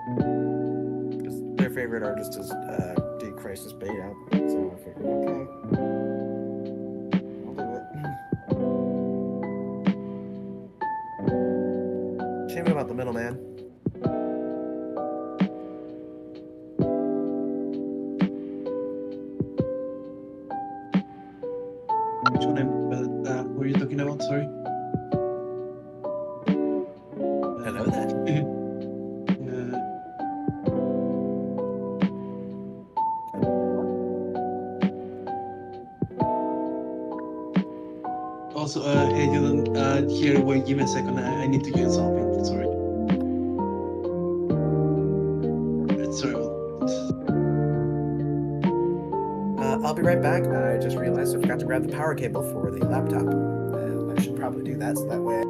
Because their favorite artist is D Crisis Beta, so I figured, okay, I'll do it. Shame about the middleman. Which one? What are you talking about? Sorry. Hello there. Also, hey, you don't here. Wait, give me a second. I need to get something. Sorry. Sorry about that. I'll be right back. I just realized I forgot to grab the power cable for the laptop. I should probably do that, so that way.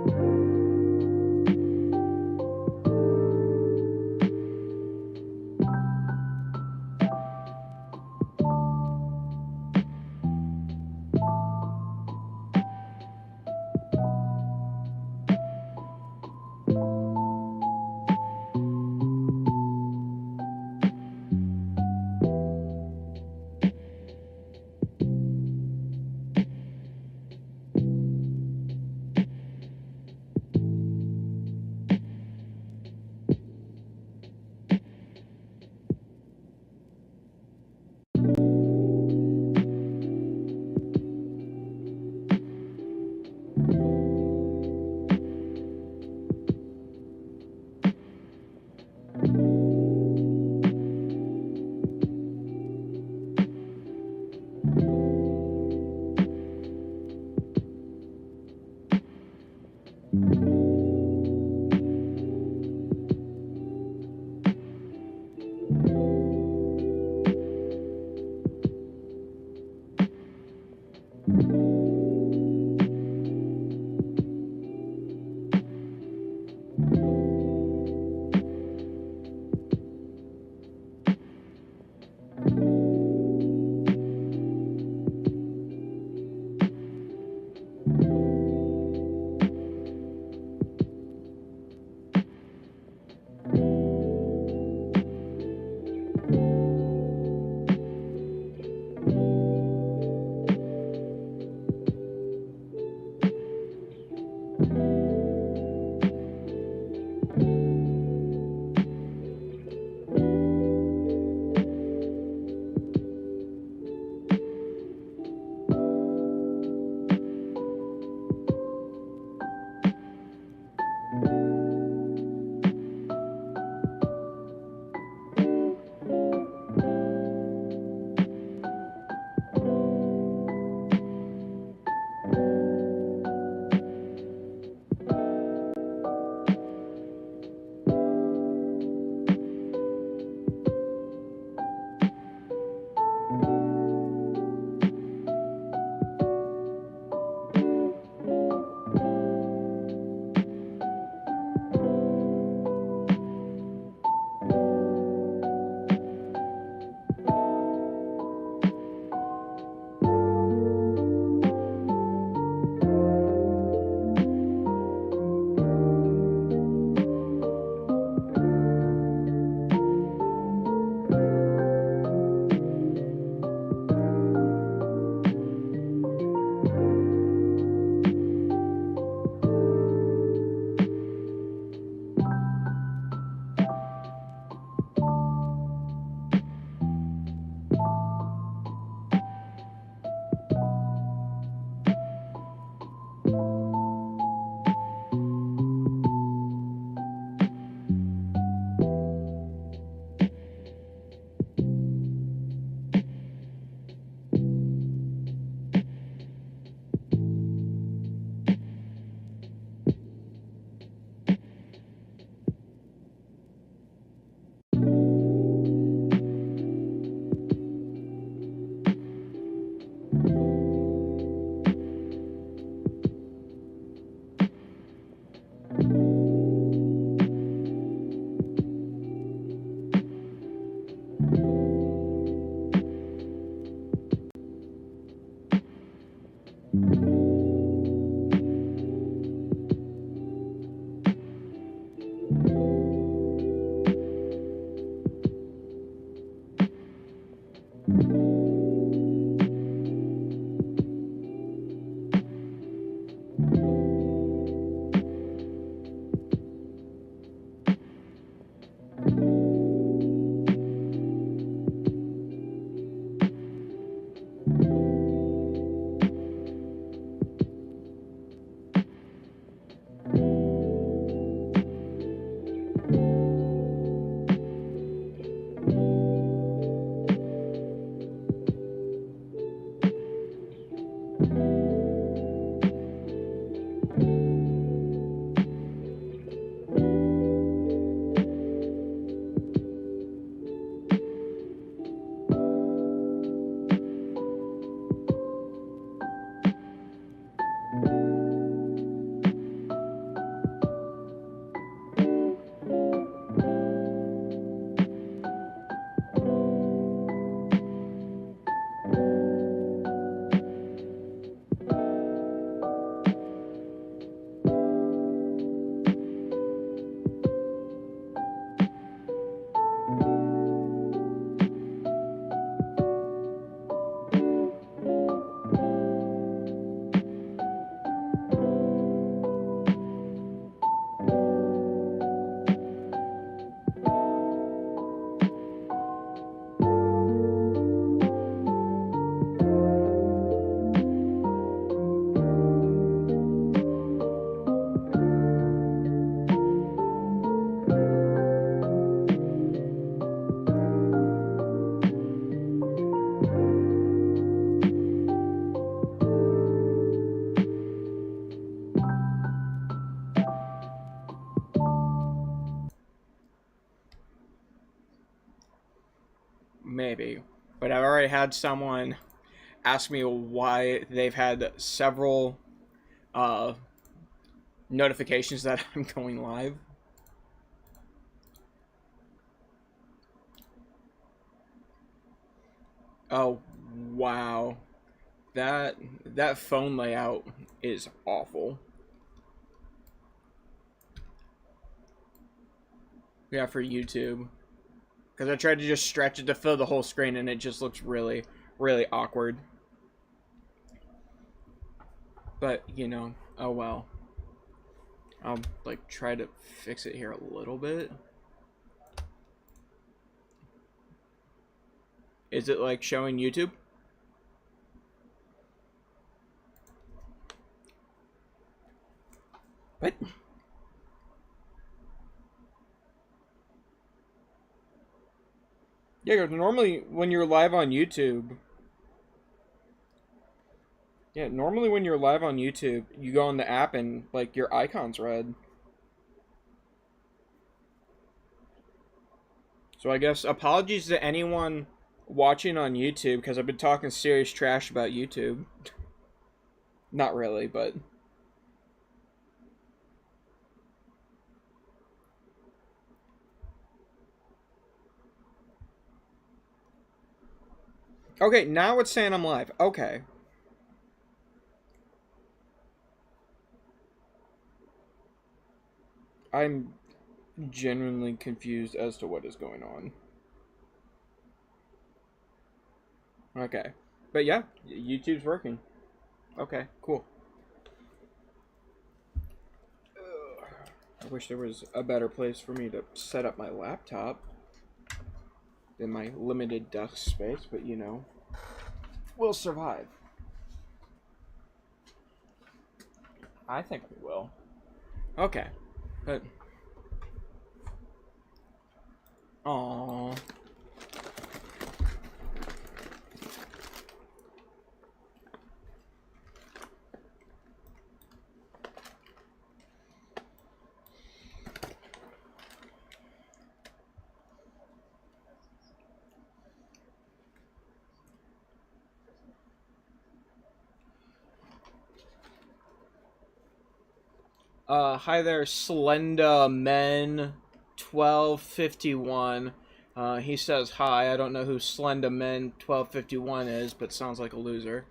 Maybe. But I've already had someone ask me why they've had several notifications that I'm going live. Oh, wow. That phone layout is awful. Yeah, for YouTube. Because I tried to just stretch it to fill the whole screen and it just looks really, really awkward. But, you know, oh well. I'll, like, try to fix it here a little bit. Is it, like, showing YouTube? What? Yeah, normally when you're live on YouTube... Yeah, normally when you're live on YouTube, you go on the app and, like, your icon's red. So I guess apologies to anyone watching on YouTube, because I've been talking serious trash about YouTube. Not really, but... Okay, now it's saying I'm live. Okay. I'm genuinely confused as to what is going on. Okay. But yeah, YouTube's working. Okay, cool. I wish there was a better place for me to set up my laptop than my limited desk space, but you know, we'll survive. I think we will. Okay, but... Aww. Hi there, Slenda Men 1251. He says hi. I don't know who Slenda Men 1251 is, but sounds like a loser.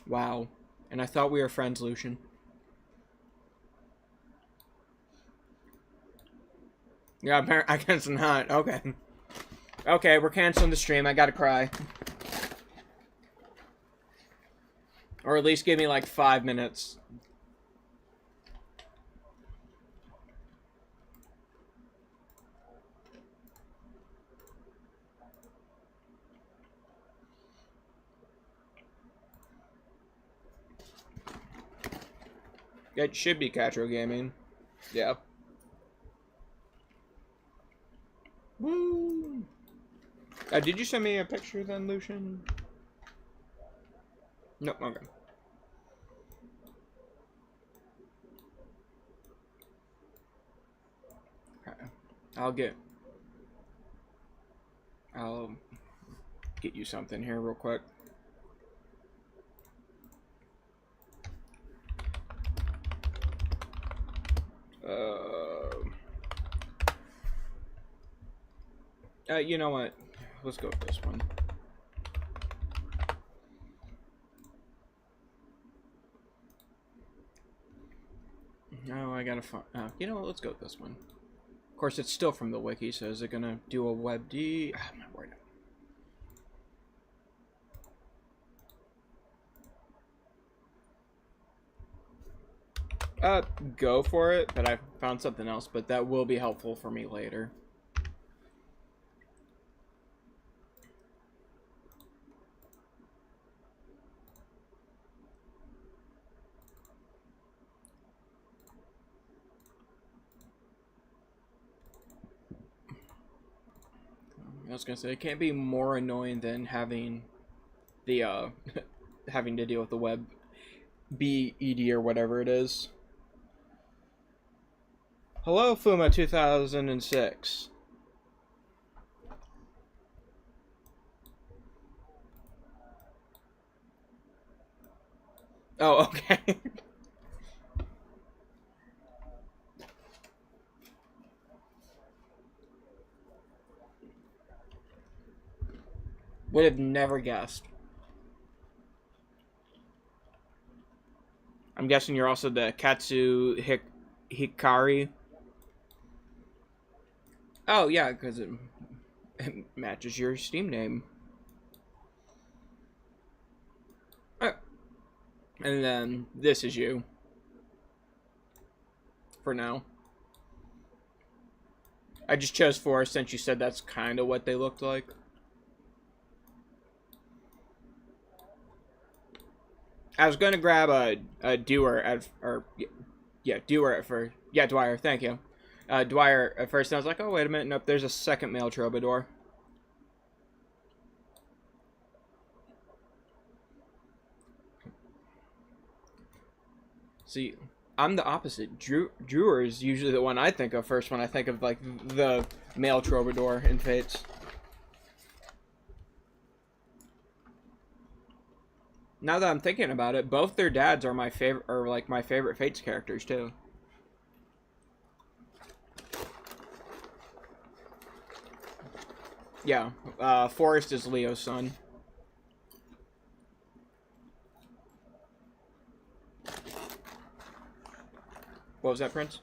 Wow. And I thought we were friends, Lucian. Yeah, I guess not. Okay. Okay, we're canceling the stream. I gotta cry. Or at least give me like 5 minutes. It should be Catro Gaming. Yeah. Woo! Did you send me a picture then, Lucian? Nope, okay. I'll get you something here real quick. You know what? Let's go with this one. No, I gotta find. You know what? Let's go with this one. Of course, it's still from the wiki, so is it gonna do a WebD? Ah, my word. Go for it, but I found something else, but that will be helpful for me later. I was gonna say, it can't be more annoying than having the, having to deal with the web BED or whatever it is. Hello, Fuma 2006. Oh, okay. Would have never guessed. I'm guessing you're also the Katsu Hikari. Oh, yeah, because it matches your Steam name. Oh. And then this is you. For now. I just chose 4 since you said that's kind of what they looked like. I was going to grab a Dwyer at first. Yeah, Dwyer, thank you. Dwyer at first, and I was like, oh, wait a minute. Nope, there's a second male troubadour. See, I'm the opposite. Drewer is usually the one I think of first when I think of, like, the male troubadour in Fates. Now that I'm thinking about it, both their dads are my favorite, my favorite Fates characters too. Yeah, Forrest is Leo's son. What was that, Prince?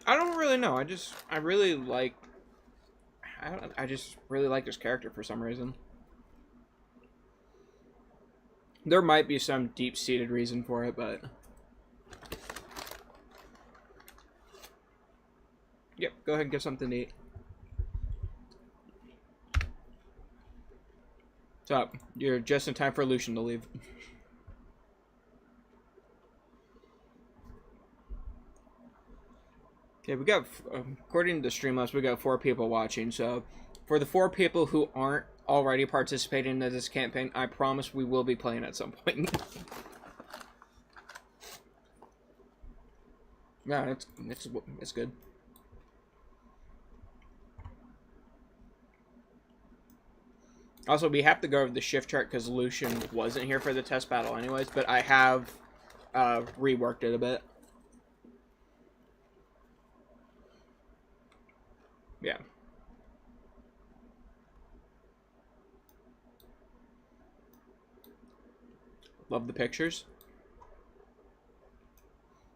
I don't really know. I really like. I just really like this character for some reason. There might be some deep-seated reason for it, but... Yep, go ahead and get something to eat. What's up? You're just in time for Lucian to leave. Okay, we got, according to the Streamlabs, we got 4 people watching, so for the 4 people who aren't already participating in this campaign, I promise we will be playing at some point. Yeah, it's good. Also, we have to go over the shift chart because Lucian wasn't here for the test battle anyways, but I have reworked it a bit. Yeah. Love the pictures.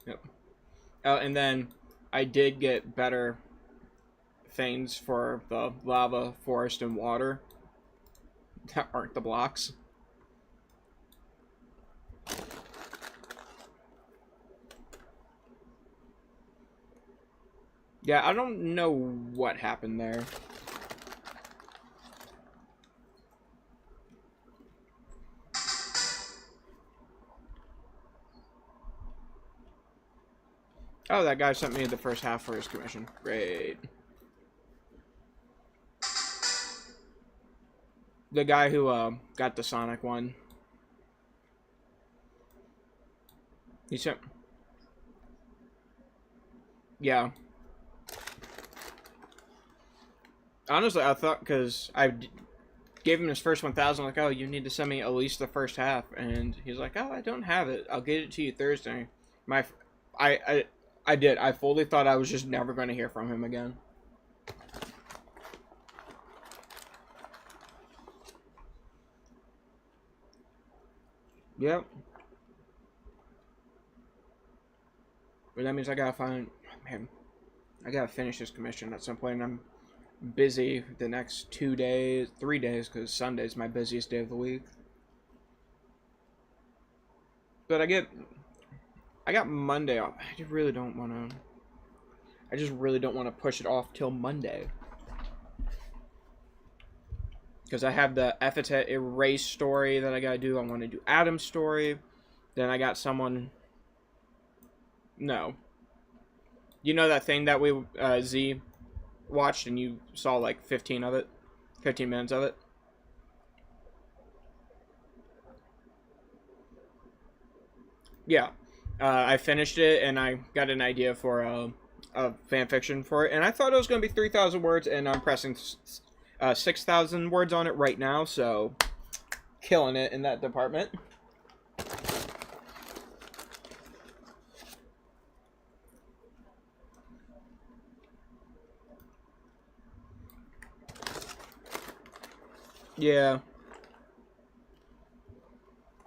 Yep. And then I did get better things for the lava, forest, and water that aren't the blocks. Yeah, I don't know what happened there. Oh, that guy sent me the first half for his commission. Great. The guy who got the Sonic one. He sent... Yeah. Honestly, I thought, because I gave him his first 1,000, like, oh, you need to send me at least the first half. And he's like, oh, I don't have it. I'll get it to you Thursday. I did. I fully thought I was just never going to hear from him again. Yep. But that means I gotta find... Man, I gotta finish this commission at some point. I'm busy the next 3 days, because Sunday's my busiest day of the week. But I got Monday off. I just really don't want to push it off till Monday. Because I have the epithet erase story that I gotta do. I want to do Adam's story. Then I got someone... No. You know that thing that we, Z watched and you saw like 15 minutes of it? Yeah. I finished it and I got an idea for a fan fiction for it. And I thought it was going to be 3,000 words and I'm pressing 6,000 words on it right now. So, killing it in that department. Yeah.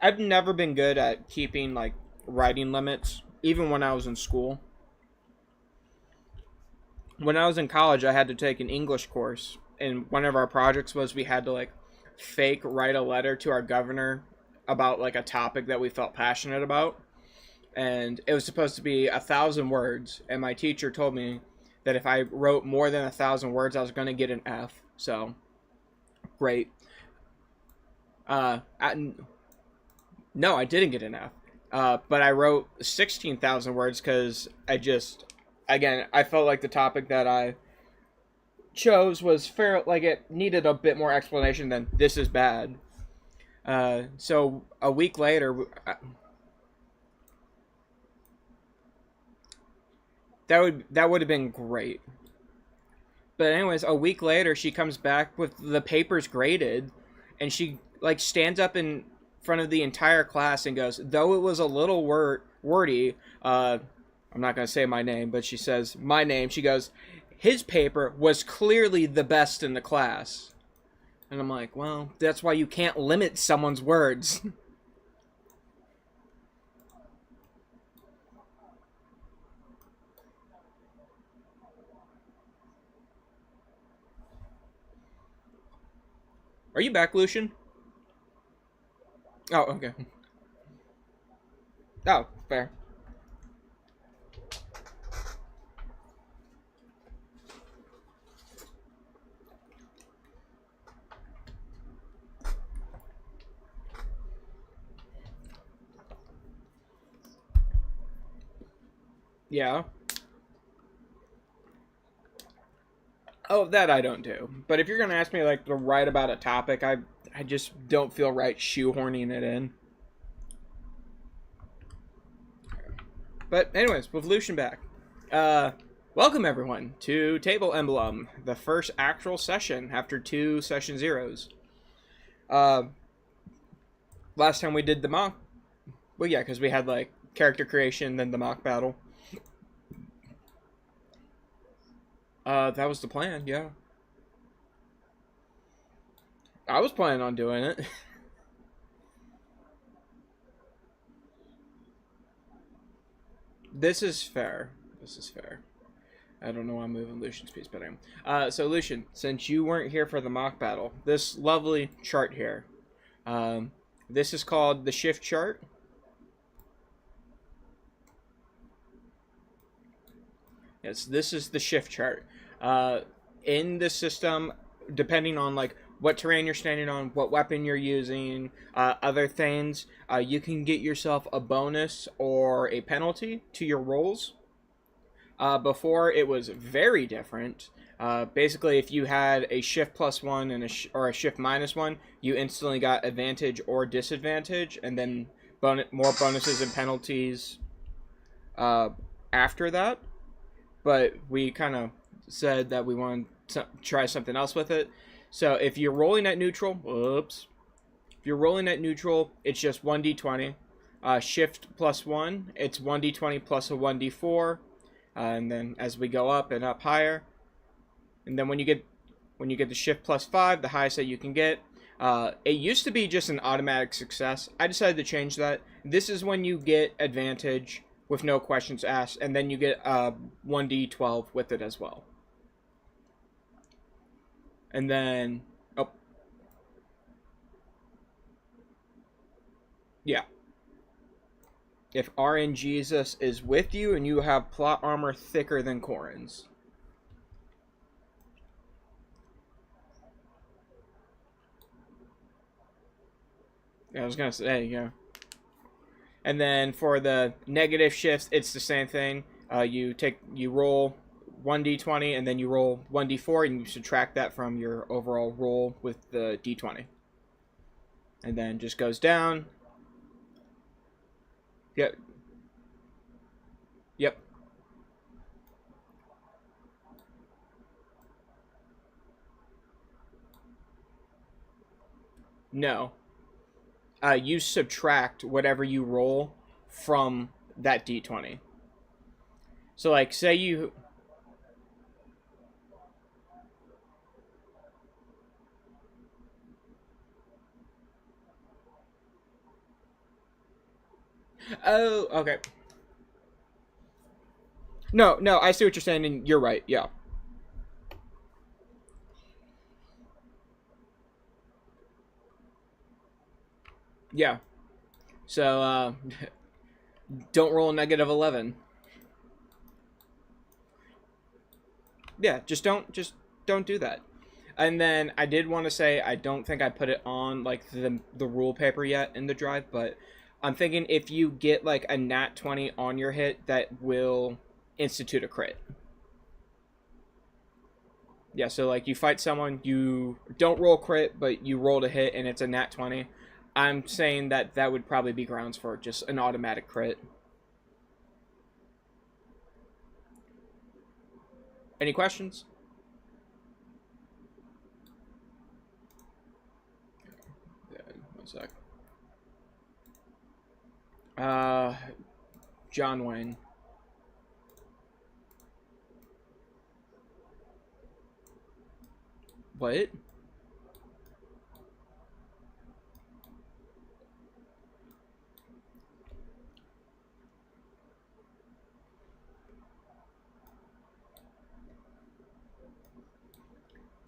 I've never been good at keeping, like, writing limits, even when I was in school. When I was in college, I had to take an English course, and one of our projects was we had to, like, fake write a letter to our governor about, like, a topic that we felt passionate about. And it was supposed to be 1,000 words, and my teacher told me that if I wrote more than 1,000 words, I was going to get an F. So, great. No, I didn't get an F. But I wrote 16,000 words because I felt like the topic that I chose was fair, like it needed a bit more explanation than this is bad. So a week later, that would have been great. But anyways, a week later, she comes back with the papers graded, and she like stands up in front of the entire class and goes, though it was a little wordy, I'm not going to say my name, but she says my name. She goes, his paper was clearly the best in the class. And I'm like, well, that's why you can't limit someone's words. Are you back, Lucian? Oh, okay. Oh, fair. Yeah. Oh, that I don't do. But if you're going to ask me, like, to write about a topic, I just don't feel right shoehorning it in. But anyways, with Lucian back. Welcome, everyone, to Table Emblem, the first actual session after 2 session zeros. Last time we did the mock... Well, yeah, because we had, like, character creation, then the mock battle. That was the plan, yeah. I was planning on doing it. This is fair. This is fair. I don't know why I'm moving Lucian's piece, but I am. So Lucian, since you weren't here for the mock battle, this lovely chart here, this is called the shift chart. Yes, this is the shift chart. In the system, depending on like what terrain you're standing on, what weapon you're using, other things, you can get yourself a bonus or a penalty to your rolls. Before it was very different. Basically, if you had a shift +1 and or a shift -1, you instantly got advantage or disadvantage, and then more bonuses and penalties after that. But we kind of said that we wanted to try something else with it. So if you're rolling at neutral, whoops. If you're rolling at neutral, it's just 1d20. Shift +1, it's 1d20 plus a 1d4. And then as we go up and up higher, and then when you get the shift +5, the highest that you can get, it used to be just an automatic success. I decided to change that. This is when you get advantage with no questions asked, and then you get 1d12 with it as well. And then, oh, yeah. If RNGesus is with you and you have plot armor thicker than Corin's. Yeah, I was gonna say, yeah. And then for the negative shifts, it's the same thing. You roll 1d20 and then you roll 1d4 and you subtract that from your overall roll with the d20. And then just goes down. Yep. Yep. No. You subtract whatever you roll from that d20. So, like, say you... Oh, okay. No, I see what you're saying, and you're right, yeah. Yeah. So, don't roll a -11. Yeah, just don't do that. And then I did want to say, I don't think I put it on, like, the rule paper yet in the drive, but I'm thinking if you get, like, a nat 20 on your hit, that will institute a crit. Yeah, so, like, you fight someone, you don't roll crit, but you rolled a hit, and it's a nat 20. I'm saying that that would probably be grounds for just an automatic crit. Any questions? Yeah, 1 sec. John Wayne. What?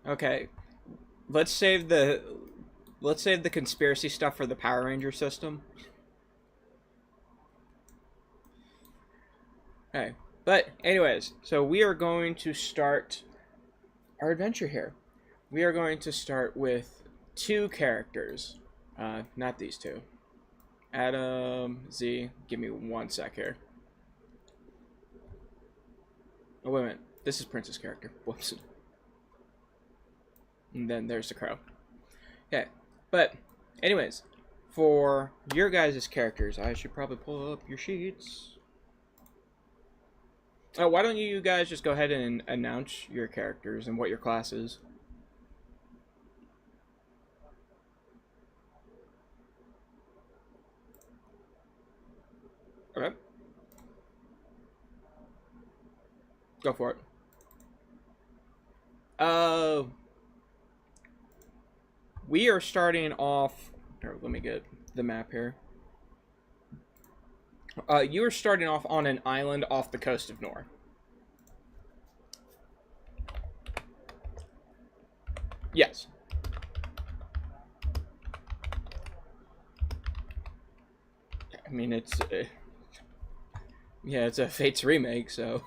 Okay. Let's save the conspiracy stuff for the Power Ranger system. Okay. But anyways, so we are going to start our adventure here. We are going to start with 2 characters. Not these 2. Adam, Z. Give me 1 sec here. Oh, wait a minute. This is Prince's character. Whoops. And then there's the crow. Okay. But, anyways, for your guys' characters, I should probably pull up your sheets. Why don't you guys just go ahead and announce your characters and what your class is? Okay. Go for it. We are starting off... Here, let me get the map here. You are starting off on an island off the coast of Nor. Yes. I mean, it's... yeah, it's a Fates remake, so...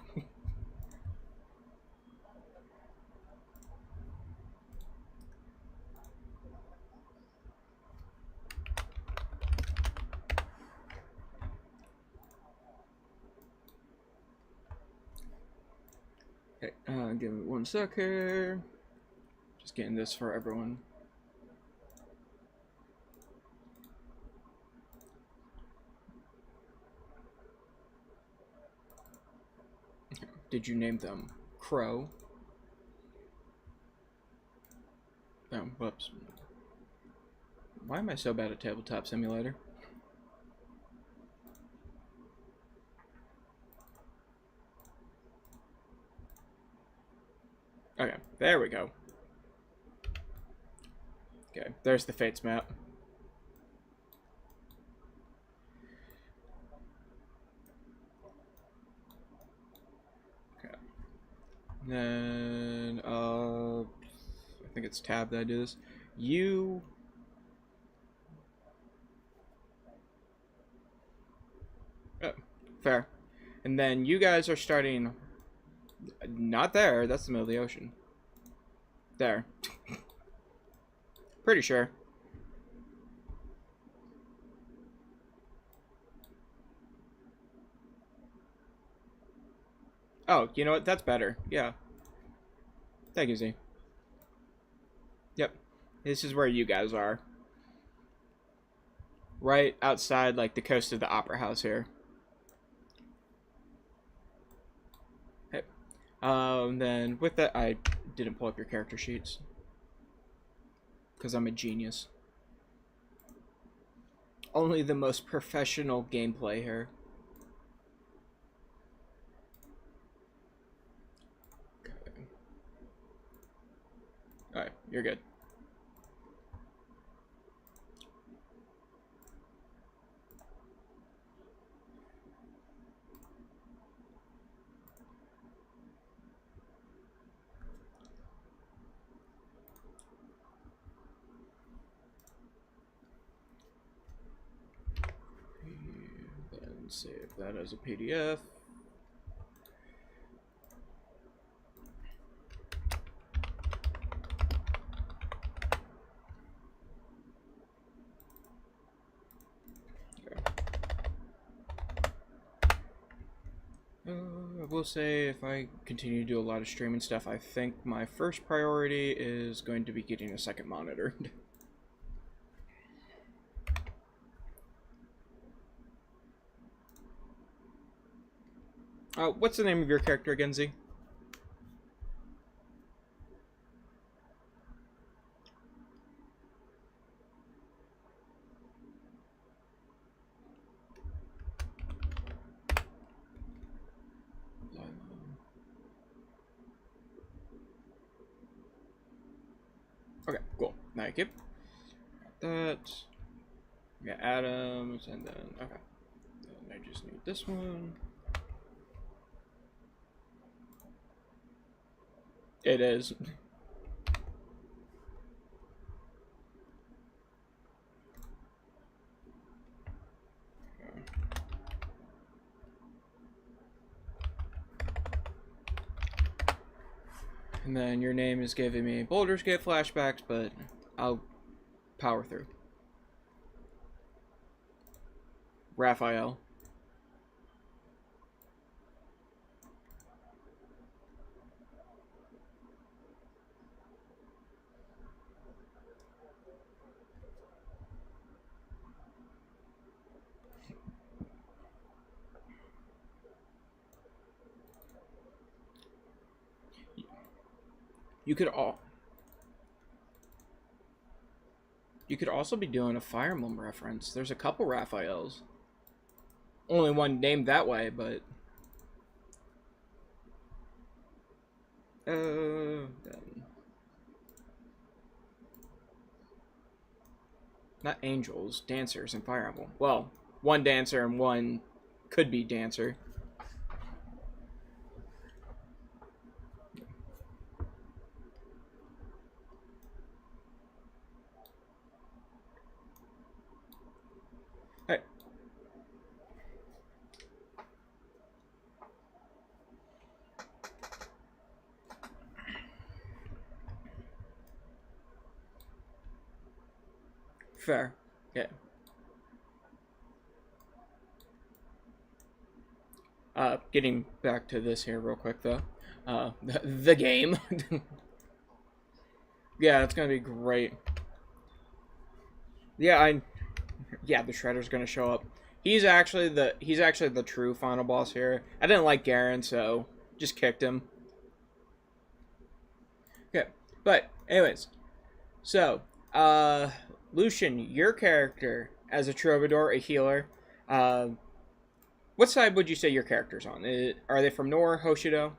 Okay, give me 1 sec here. Just getting this for everyone. Did you name them Crow? Oh, whoops. Why am I so bad at Tabletop Simulator? Okay, there we go. Okay, there's the Fates map. Okay. Then, I think it's tab that I do this. You... Oh, fair. And then you guys are starting... Not there, that's the middle of the ocean. There. Pretty sure. Oh, you know what? That's better. Yeah. Thank you, Z. Yep. This is where you guys are. Right outside, like, the coast of the Opera House here. Okay. Then, with that, I didn't pull up your character sheets. Because I'm a genius. Only the most professional gameplay here. Okay. Alright, you're good. And save that as a PDF. I will say, if I continue to do a lot of streaming stuff, I think my first priority is going to be getting a second monitor. What's the name of your character again, Z? Okay, cool. Thank you. Got that. We got Adams, and then, okay. Then I just need this one. It is. And then your name is giving me Baldur's Gate flashbacks, but I'll power through. Raphael. You could also be doing a Fire Emblem reference. There's a couple Raphaels. Only one named that way, but not angels, dancers in Fire Emblem. Well, one dancer and one could be dancer. Alright. Fair. Yeah. Getting back to this here real quick, though. The game. Yeah, it's gonna be great. Yeah, yeah, the Shredder's gonna show up. He's actually the true final boss here. I didn't like Garen, so just kicked him. Okay, but anyways, so Lucian, your character as a troubadour, a healer, what side would you say your character's on? Are they from Nor, Hoshido?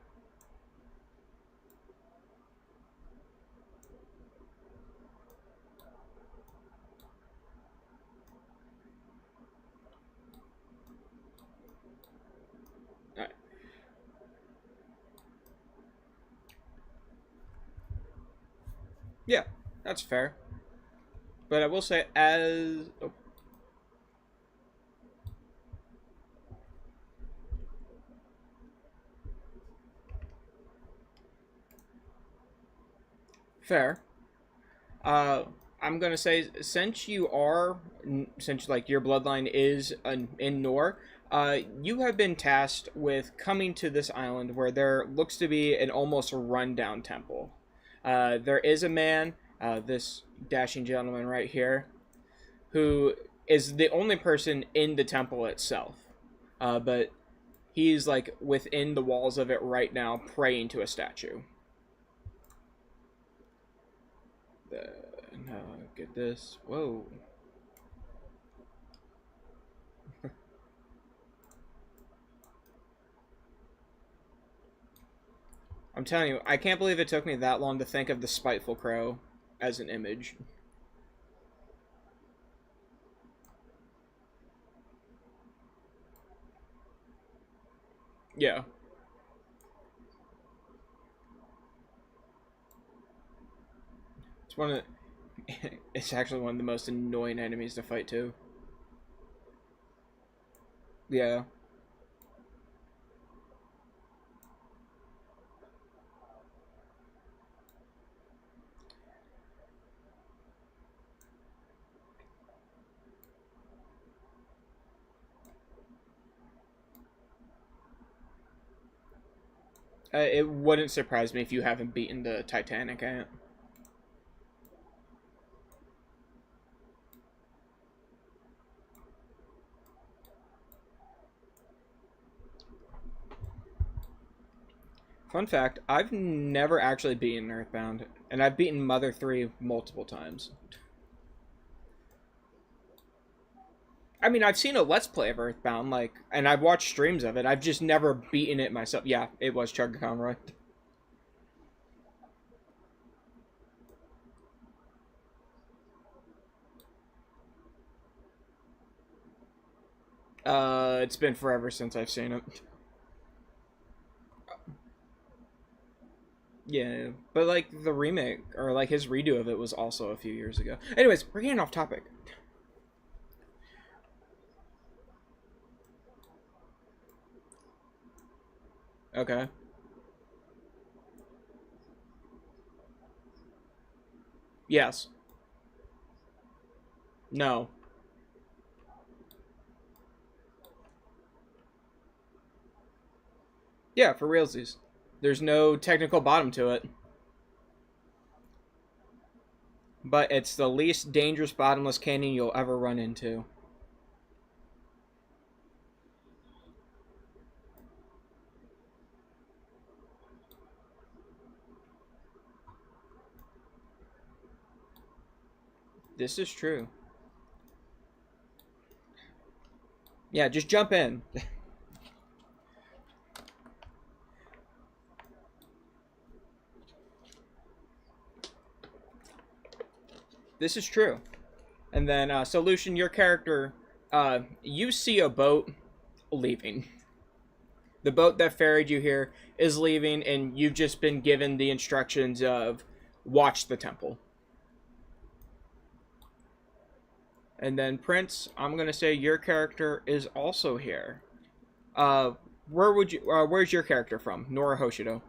Alright. Yeah, that's fair. But I will say, as... Oh. Fair. I'm gonna say, since like your bloodline is in Nor, you have been tasked with coming to this island where there looks to be an almost rundown temple. There is a man, this dashing gentleman right here, who is the only person in the temple itself. But he's like within the walls of it right now, praying to a statue. No, get this. Whoa. I'm telling you, I can't believe it took me that long to think of the Spiteful Crow as an image. Yeah. It's one of it's actually one of the most annoying enemies to fight too. Yeah. It wouldn't surprise me if you haven't beaten the Titanic Ant. Fun fact, I've never actually beaten Earthbound, and I've beaten Mother 3 multiple times. I mean, I've seen a Let's Play of Earthbound, like, and I've watched streams of it. I've just never beaten it myself. Yeah, it was Chugga Conroy. It's been forever since I've seen it. Yeah, but like the remake or like his redo of it was also a few years ago. Anyways, we're getting off topic. Okay. Yes. No. Yeah, for realsies. There's no technical bottom to it. But it's the least dangerous bottomless canyon you'll ever run into. This is true. Yeah, just jump in. This is true. And then, Solution, your character, you see a boat leaving. The boat that ferried you here is leaving, and you've just been given the instructions of watch the temple. And then Prince, I'm gonna say your character is also here. Where's your character from? Nora Hoshido.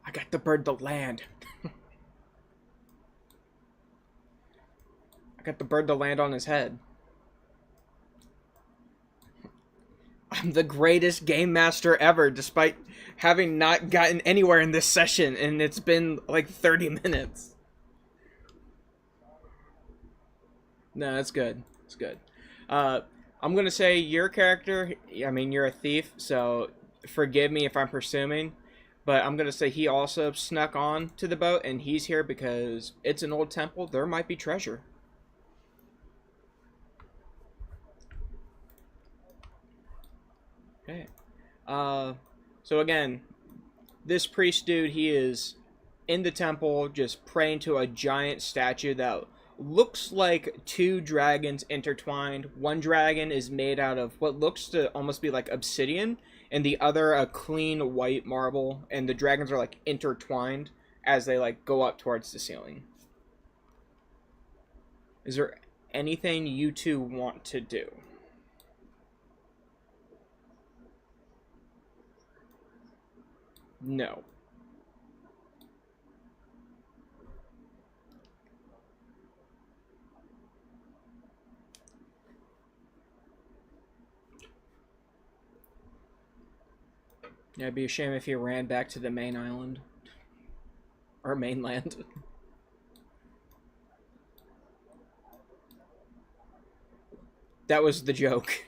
I got the bird to land. I got the bird to land on his head. I'm the greatest game master ever, despite having not gotten anywhere in this session, and it's been like 30 minutes. No, that's good. It's good. I'm gonna say your character, I mean, you're a thief, so forgive me if I'm presuming, but I'm gonna say he also snuck on to the boat, and he's here because it's an old temple. There might be treasure. Okay. So again, this priest dude, he is in the temple just praying to a giant statue that looks like two dragons intertwined. One dragon is made out of what looks to almost be like obsidian, and the other a clean white marble, and the dragons are like intertwined as they like go up towards the ceiling. Is there anything you two want to do? No. Yeah, it'd be a shame if he ran back to the main island. Or mainland. That was the joke.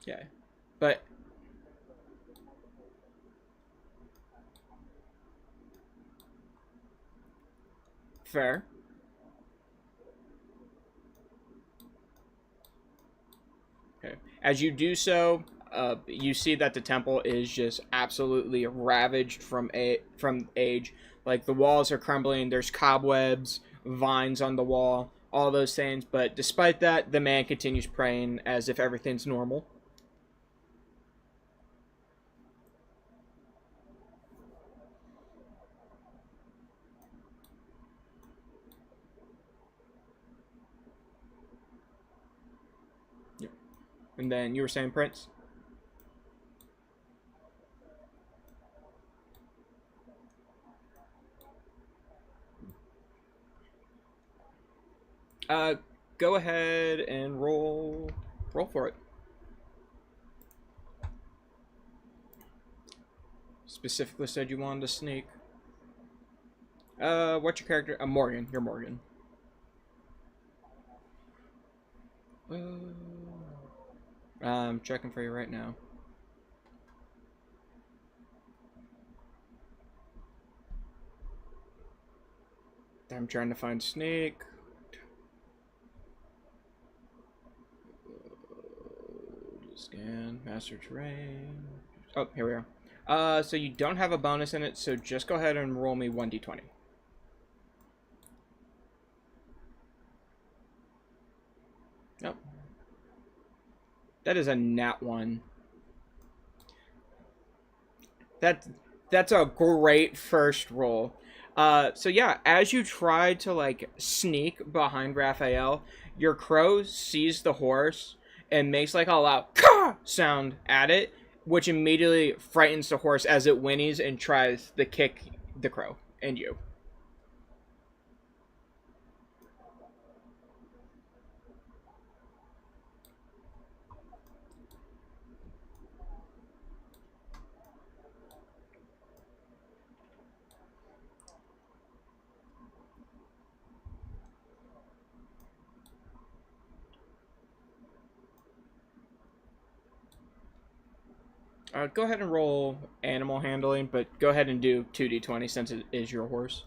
Yeah. But fair. Okay. As you do so, you see that the temple is just absolutely ravaged from age. Like, the walls are crumbling, there's cobwebs, vines on the wall, all those things. But despite that, the man continues praying as if everything's normal. And then you were saying, Prince? Go ahead and roll for it. Specifically said you wanted to sneak. What's your character? Morgan. You're Morgan. I'm checking for you right now. I'm trying to find sneak. Scan, master terrain. Oh, here we are. So you don't have a bonus in it, so just go ahead and roll me 1d20. Nope. That is a nat 1. That's a great first roll. So yeah, as you try to like sneak behind Raphael, your crow sees the horse and makes like a loud caw sound at it, which immediately frightens the horse as it whinnies and tries to kick the crow and you. Go ahead and roll animal handling, but go ahead and do 2d20 since it is your horse.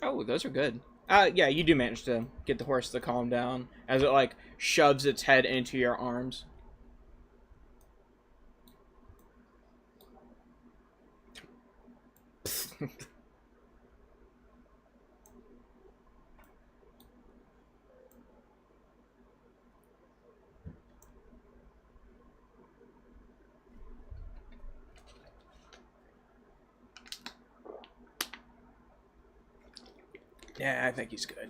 Oh, those are good. Yeah, you do manage to get the horse to calm down as it, like, shoves its head into your arms. Yeah, I think he's good.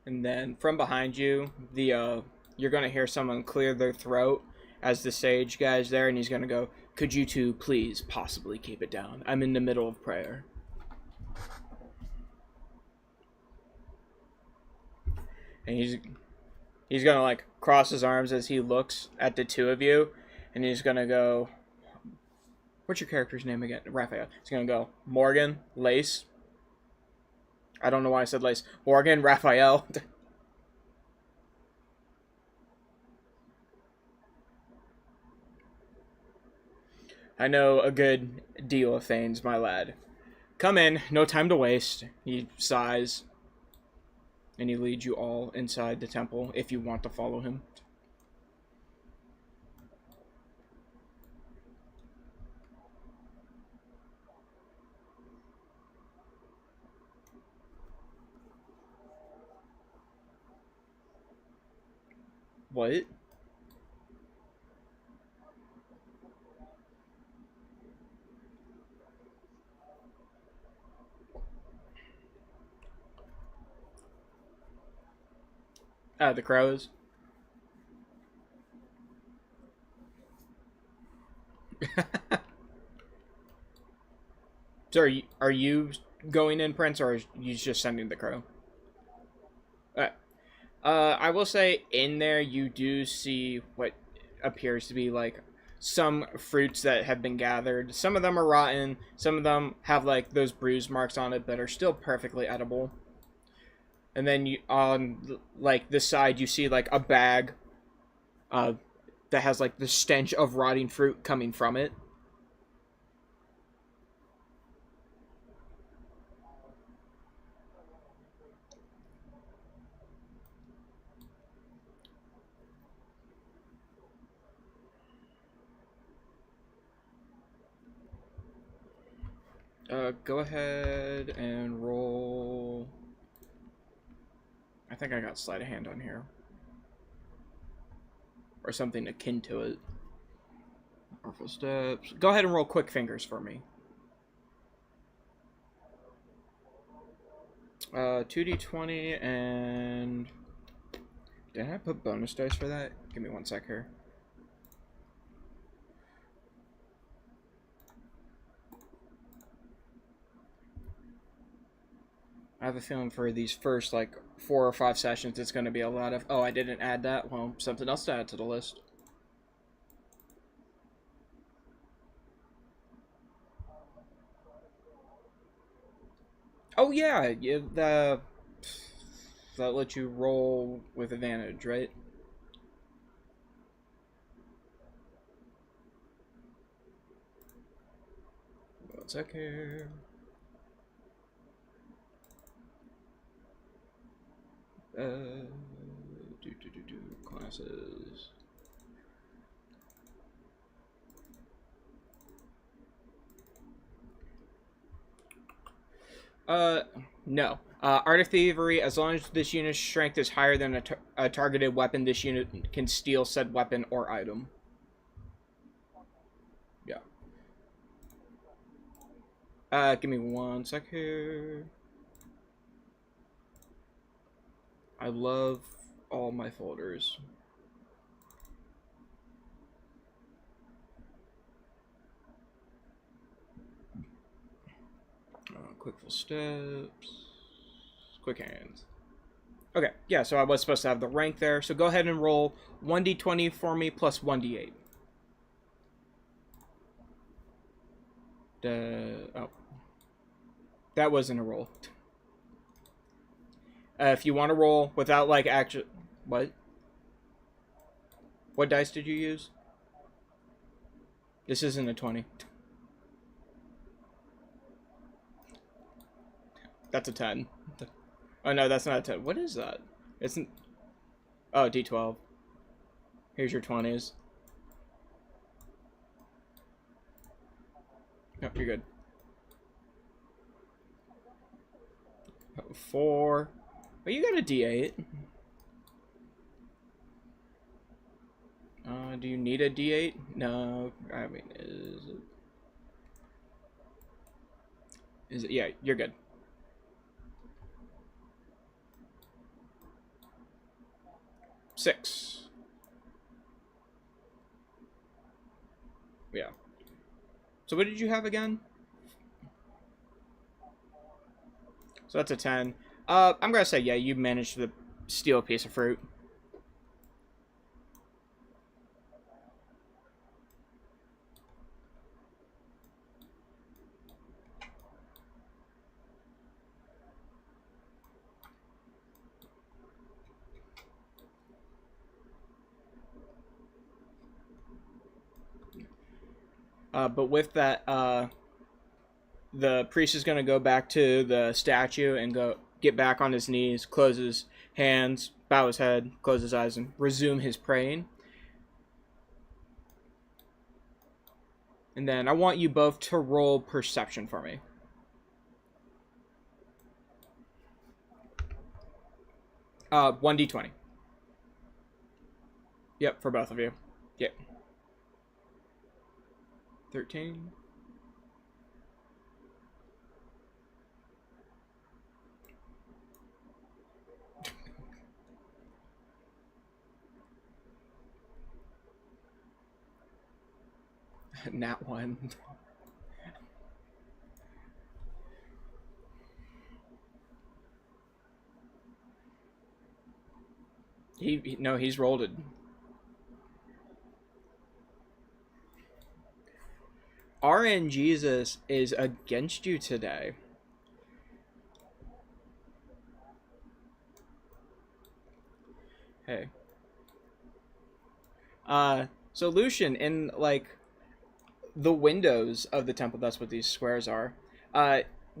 And then from behind you, you're gonna hear someone clear their throat as the sage guy's there, and he's gonna go, "Could you two please possibly keep it down? I'm in the middle of prayer." And he's gonna like cross his arms as he looks at the two of you, and he's gonna go, "What's your character's name again?" Raphael. He's gonna go, "Morgan, Lace." I don't know why I said Lace. Morgan, Raphael. I know a good deal of things, my lad. Come in, no time to waste. He sighs, and he leads you all inside the temple if you want to follow him. What? The crows. So are you going in, Prince, or are you just sending the crow? I will say in there you do see what appears to be like some fruits that have been gathered. Some of them are rotten. Some of them have like those bruise marks on it, but are still perfectly edible. And then you on like this side you see like a bag, that has like the stench of rotting fruit coming from it. Go ahead and roll. I think I got sleight of hand on here. Or something akin to it. Powerful steps. Go ahead and roll quick fingers for me. 2d20 and... Did I put bonus dice for that? Give me one sec here. I have a feeling for these first, like, 4 or 5 sessions, it's going to be a lot of, oh, I didn't add that. Well, something else to add to the list. Oh, yeah, that lets you roll with advantage, right? One sec here. Classes. No. Art of Thievery, as long as this unit's strength is higher than a targeted weapon, this unit can steal said weapon or item. Yeah. Give me one sec here. I love all my folders. Quick full steps. Quick hands. Okay, yeah, so I was supposed to have the rank there. So go ahead and roll 1d20 for me plus 1d8. Oh. That wasn't a roll. If you want to roll without, like, actual... What? What dice did you use? This isn't a 20. That's a 10. Oh, no, that's not a 10. What is that? Isn't... Oh, D12. Here's your 20s. Yep, you're good. 4. Oh, you got a D8. Do you need a D8? No. I mean, is it? Yeah, you're good. Six. Yeah. So what did you have again? So that's a 10. I'm gonna say, yeah, you managed to steal a piece of fruit. But with that, the priest is going to go back to the statue and get back on his knees, close his hands, bow his head, close his eyes, and resume his praying. And then I want you both to roll perception for me. Uh, 1d20. Yep, for both of you. Yep. 13. Nat 1. No, he's rolled it. RN Jesus is against you today. Hey. So Lucian, in, like, the windows of the temple, that's what these squares are,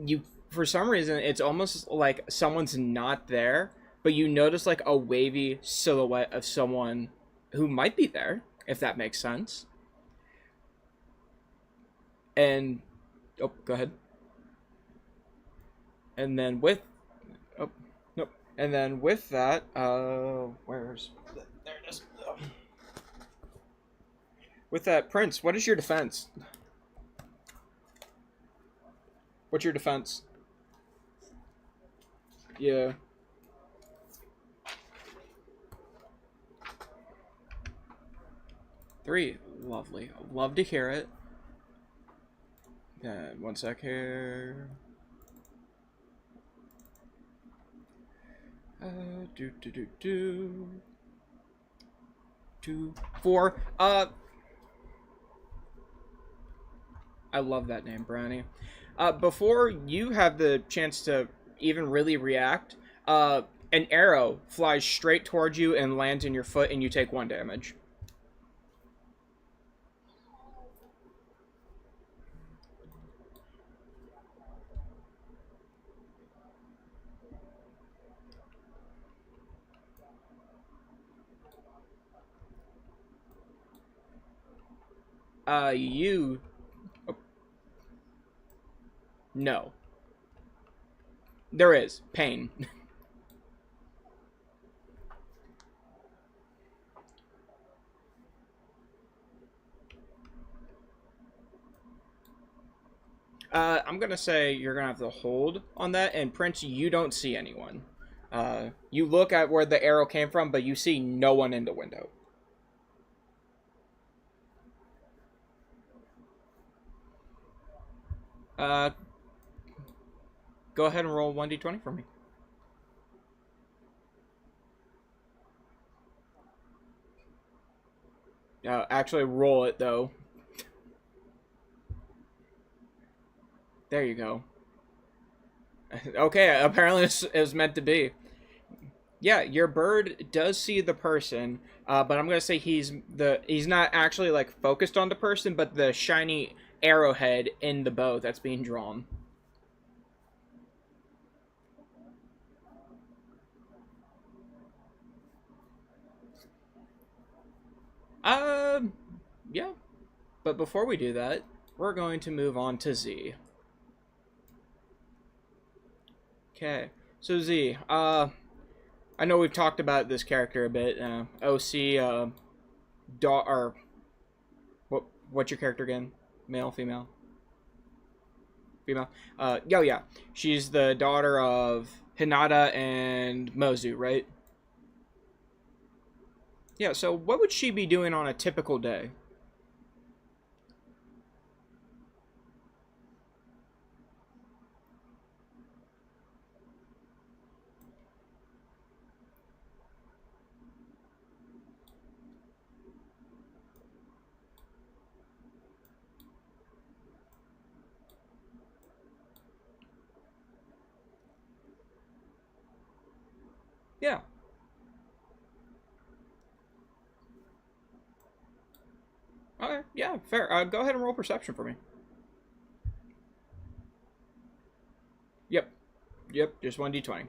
you, for some reason, it's almost like someone's not there, but you notice, like, a wavy silhouette of someone who might be there, if that makes sense. And, oh, go ahead. And then with, oh, nope. And then with that, where's, there it is. Oh. With that, Prince, what is your defense? What's your defense? Yeah. Three. Lovely. Love to hear it. One sec here. Two, 4. I love that name, Brownie. Before you have the chance to even really react, an arrow flies straight towards you and lands in your foot, and you take 1 damage. You... Oh. No. There is. Pain. I'm gonna say you're gonna have to hold on that, and Prince, you don't see anyone. You look at where the arrow came from, but you see no one in the window. go ahead and roll 1d20 for me. Actually, roll it, though. There you go. Okay, apparently it was meant to be. Yeah, your bird does see the person, but I'm gonna say he's not actually like focused on the person, but the shiny arrowhead in the bow that's being drawn. Yeah. But before we do that, we're going to move on to Z. Okay, so Z, I know we've talked about this character a bit. OC, or what's your character again? Male, female? Female. Yeah. She's the daughter of Hinata and Mozu, right? Yeah, so what would she be doing on a typical day? Yeah. Okay, yeah, fair. Go ahead and roll perception for me. Yep. Yep, just 1d20.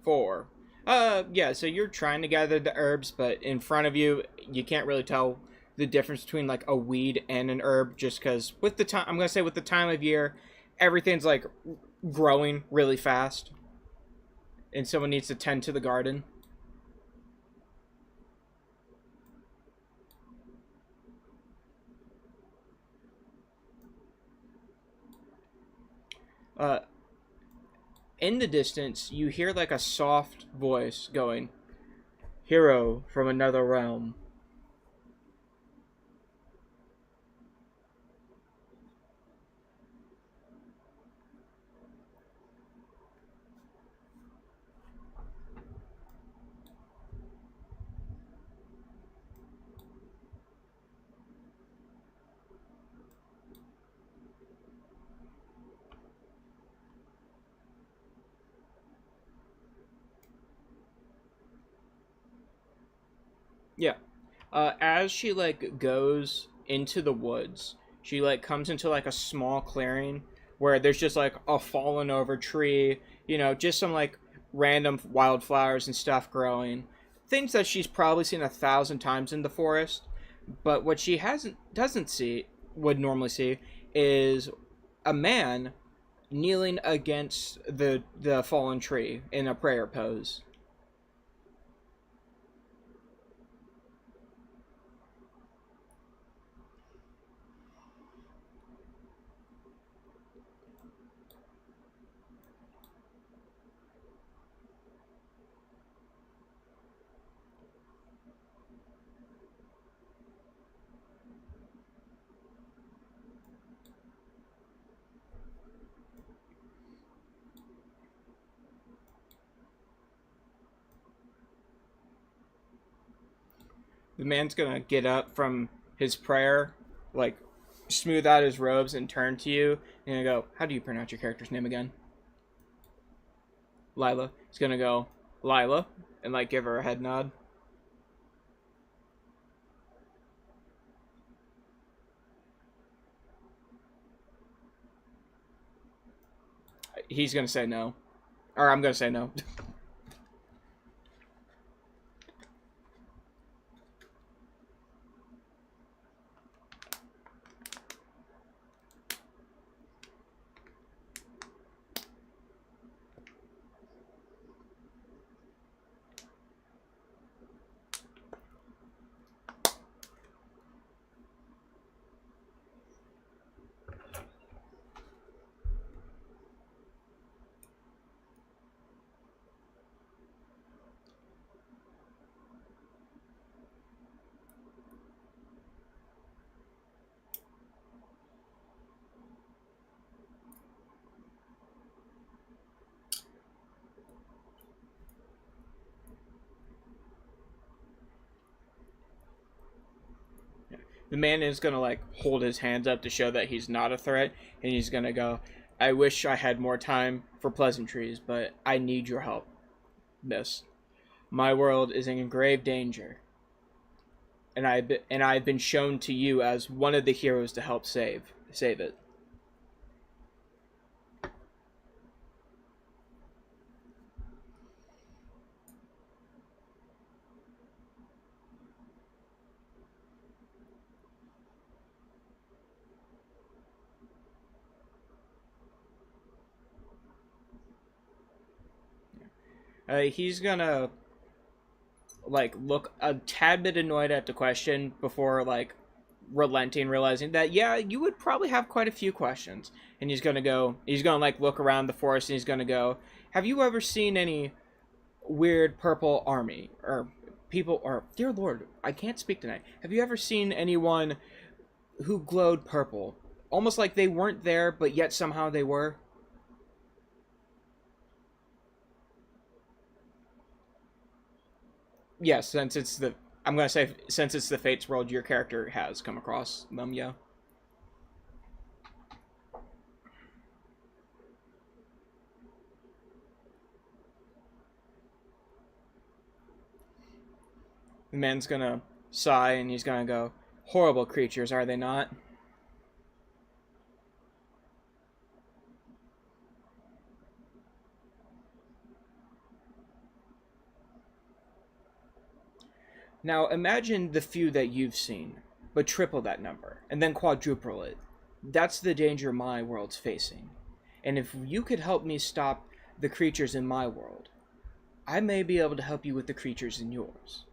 4. Yeah, so you're trying to gather the herbs, but in front of you, you can't really tell the difference between, like, a weed and an herb, just because with the time, I'm going to say with the time of year, everything's, like, growing really fast, and someone needs to tend to the garden. In the distance, you hear, like, a soft voice going, "Hero from another realm." Yeah. As she like goes into the woods, she like comes into like a small clearing where there's just like a fallen over tree, just some like random wildflowers and stuff growing. Things that she's probably seen 1,000 times in the forest, but what she doesn't see would normally see is a man kneeling against the fallen tree in a prayer pose. The man's gonna get up from his prayer, like smooth out his robes and turn to you and go, "How do you pronounce your character's name again?" Lila. He's gonna go, "Lila," and like give her a head nod. He's gonna say no, or I'm gonna say no. The man is gonna like hold his hands up to show that he's not a threat, and he's gonna go, "I wish I had more time for pleasantries, but I need your help, miss. My world is in grave danger, and I've been shown to you as one of the heroes to help save it." He's gonna like look a tad bit annoyed at the question before like relenting, realizing that yeah, you would probably have quite a few questions. And he's gonna like look around the forest, and he's gonna go, "Have you ever seen any weird purple army or people, or dear lord, I can't speak tonight. Have you ever seen anyone who glowed purple, almost like they weren't there but yet somehow they were?" Yes, since it's the since it's the Fates world, your character has come across them, yeah. The man's gonna sigh, and he's gonna go, "Horrible creatures, are they not?" Now imagine the few that you've seen, but triple that number, and then quadruple it. That's the danger my world's facing. And if you could help me stop the creatures in my world, I may be able to help you with the creatures in yours.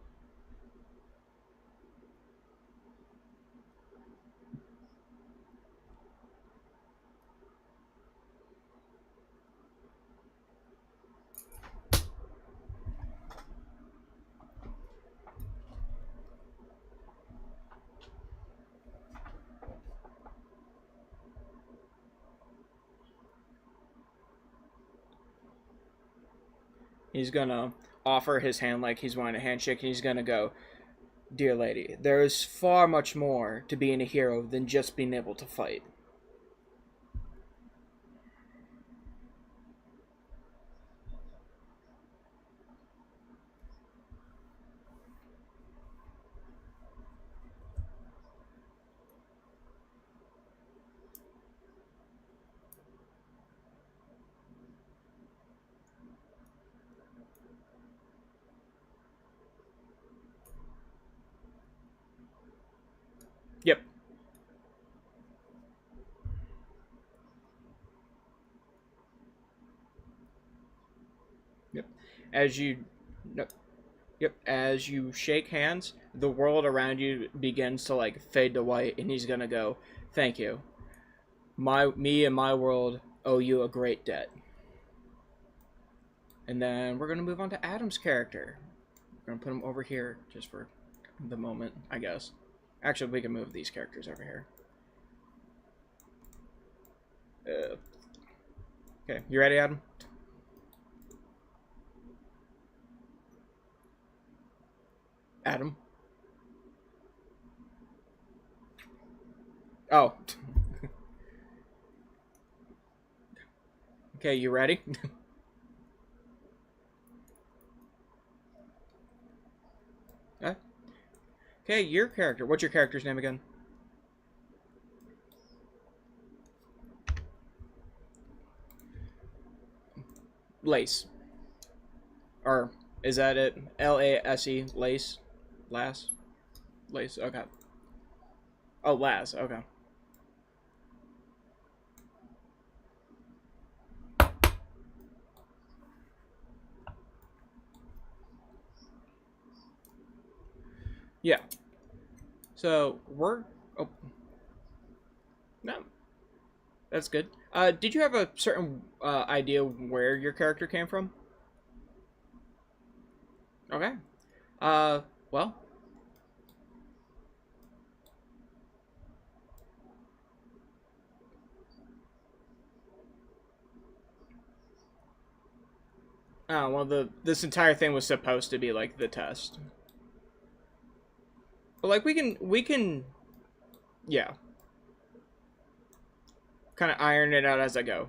He's gonna offer his hand like he's wanting a handshake, and he's gonna go, "Dear lady, there is far much more to being a hero than just being able to fight." Yep. Yep. As you Yep, as you shake hands, the world around you begins to like fade to white, and he's gonna go, "Thank you. Me and my world owe you a great debt." And then we're gonna move on to Adam's character. We're gonna put him over here just for the moment, I guess. Actually, we can move these characters over here. Okay, you ready, Adam? Adam? Oh. Okay, you ready? Okay, your character. What's your character's name again? Lace. Or is that it? Lase? Lace? Lass? Lace, okay. Oh, Lass, okay. Yeah. So, we're... Oh. No. That's good. Did you have a certain idea where your character came from? Okay. Well... Oh, well, this entire thing was supposed to be, like, the test. But, like, we can Yeah. Kind of iron it out as I go.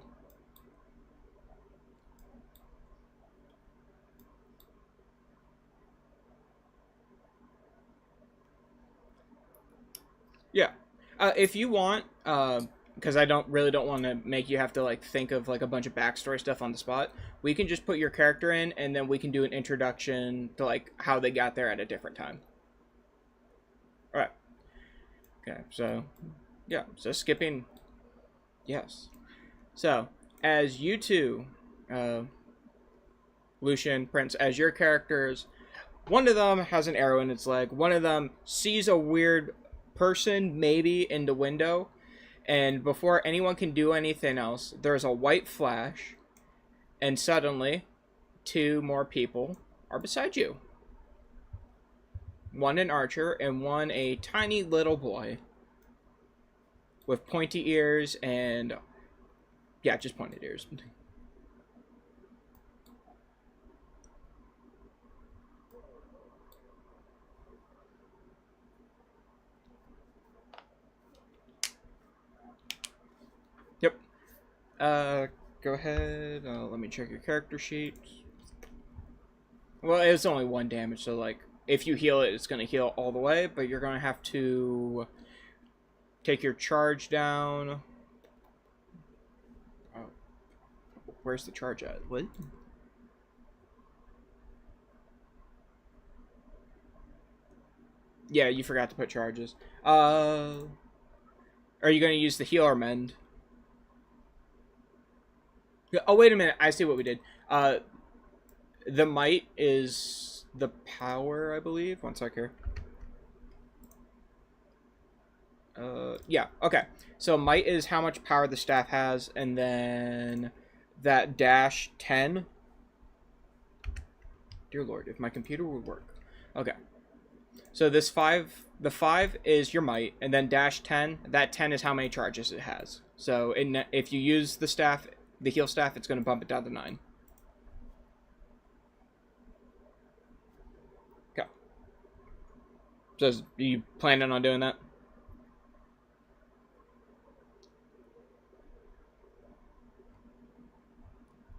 Yeah. If you want, because I don't want to make you have to like think of like a bunch of backstory stuff on the spot. We can just put your character in, and then we can do an introduction to like how they got there at a different time. All right. Okay. So, yeah. So skipping. Yes. So as you two, Lucian, Prince, as your characters, one of them has an arrow in its leg. One of them sees a weird person maybe in the window, and before anyone can do anything else, there's a white flash, and suddenly 2 more people are beside you. One an archer and one a tiny little boy with pointy ears and yeah, just pointed ears. Yep. Go ahead. Let me check your character sheet. Well, it's only 1 damage, so like if you heal it, it's gonna heal all the way. But you're gonna have to take your charge down. Oh, where's the charge at? What? Yeah, you forgot to put charges. Are you gonna use the heal or mend? Oh, wait a minute. I see what we did. The might is the power, I believe. 1 sec here. Yeah, okay. So might is how much power the staff has, and then that dash 10. Dear Lord, if my computer would work. Okay. So this 5, the 5 is your might, and then dash 10, that 10 is how many charges it has. So if you use the staff, the heal staff, it's going to bump it down to 9. Okay. So are you planning on doing that?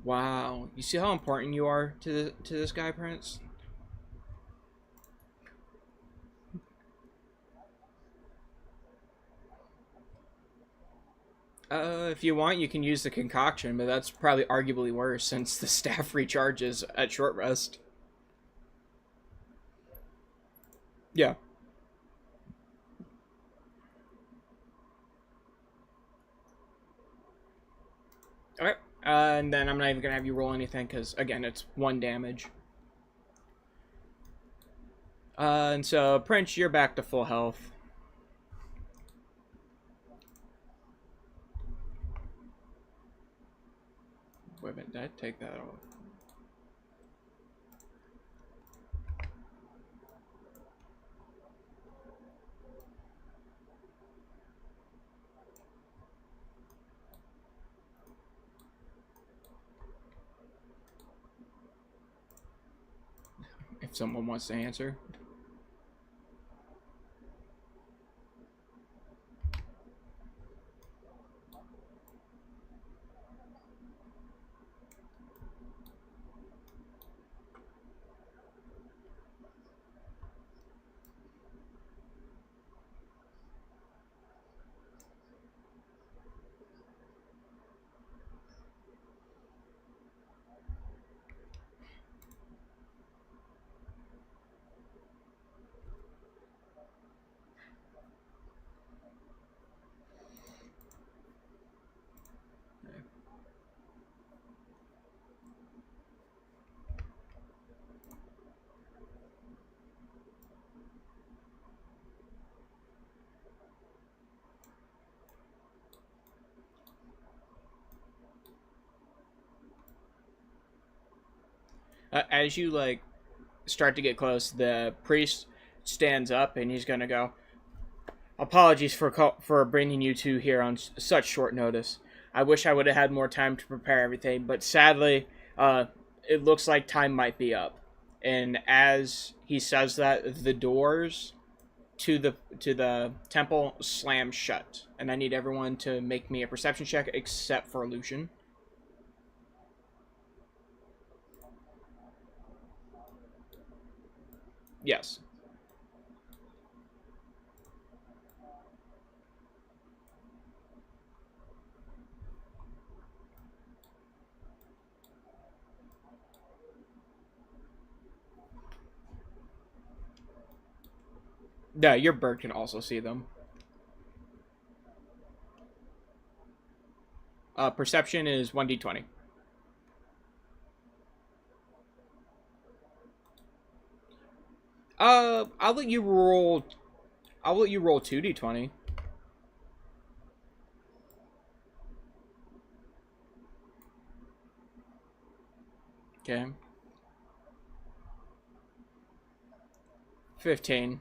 Wow. You see how important you are to this guy, Prince? If you want, you can use the concoction, but that's probably arguably worse since the staff recharges at short rest. Yeah. Alright. And then I'm not even gonna have you roll anything, because, again, it's 1 damage. And so, Prince, you're back to full health. Wait a minute, did I take that off? If someone wants to answer. As you, like, start to get close, the priest stands up and he's gonna go, apologies for bringing you two here on such short notice. I wish I would have had more time to prepare everything, but sadly, it looks like time might be up. And as he says that, the doors to the temple slams shut, and I need everyone to make me a perception check except for Lucian. Yes. Yeah, your bird can also see them. Perception is 1d20. I'll let you roll. I'll let you roll 2d20. Okay. 15.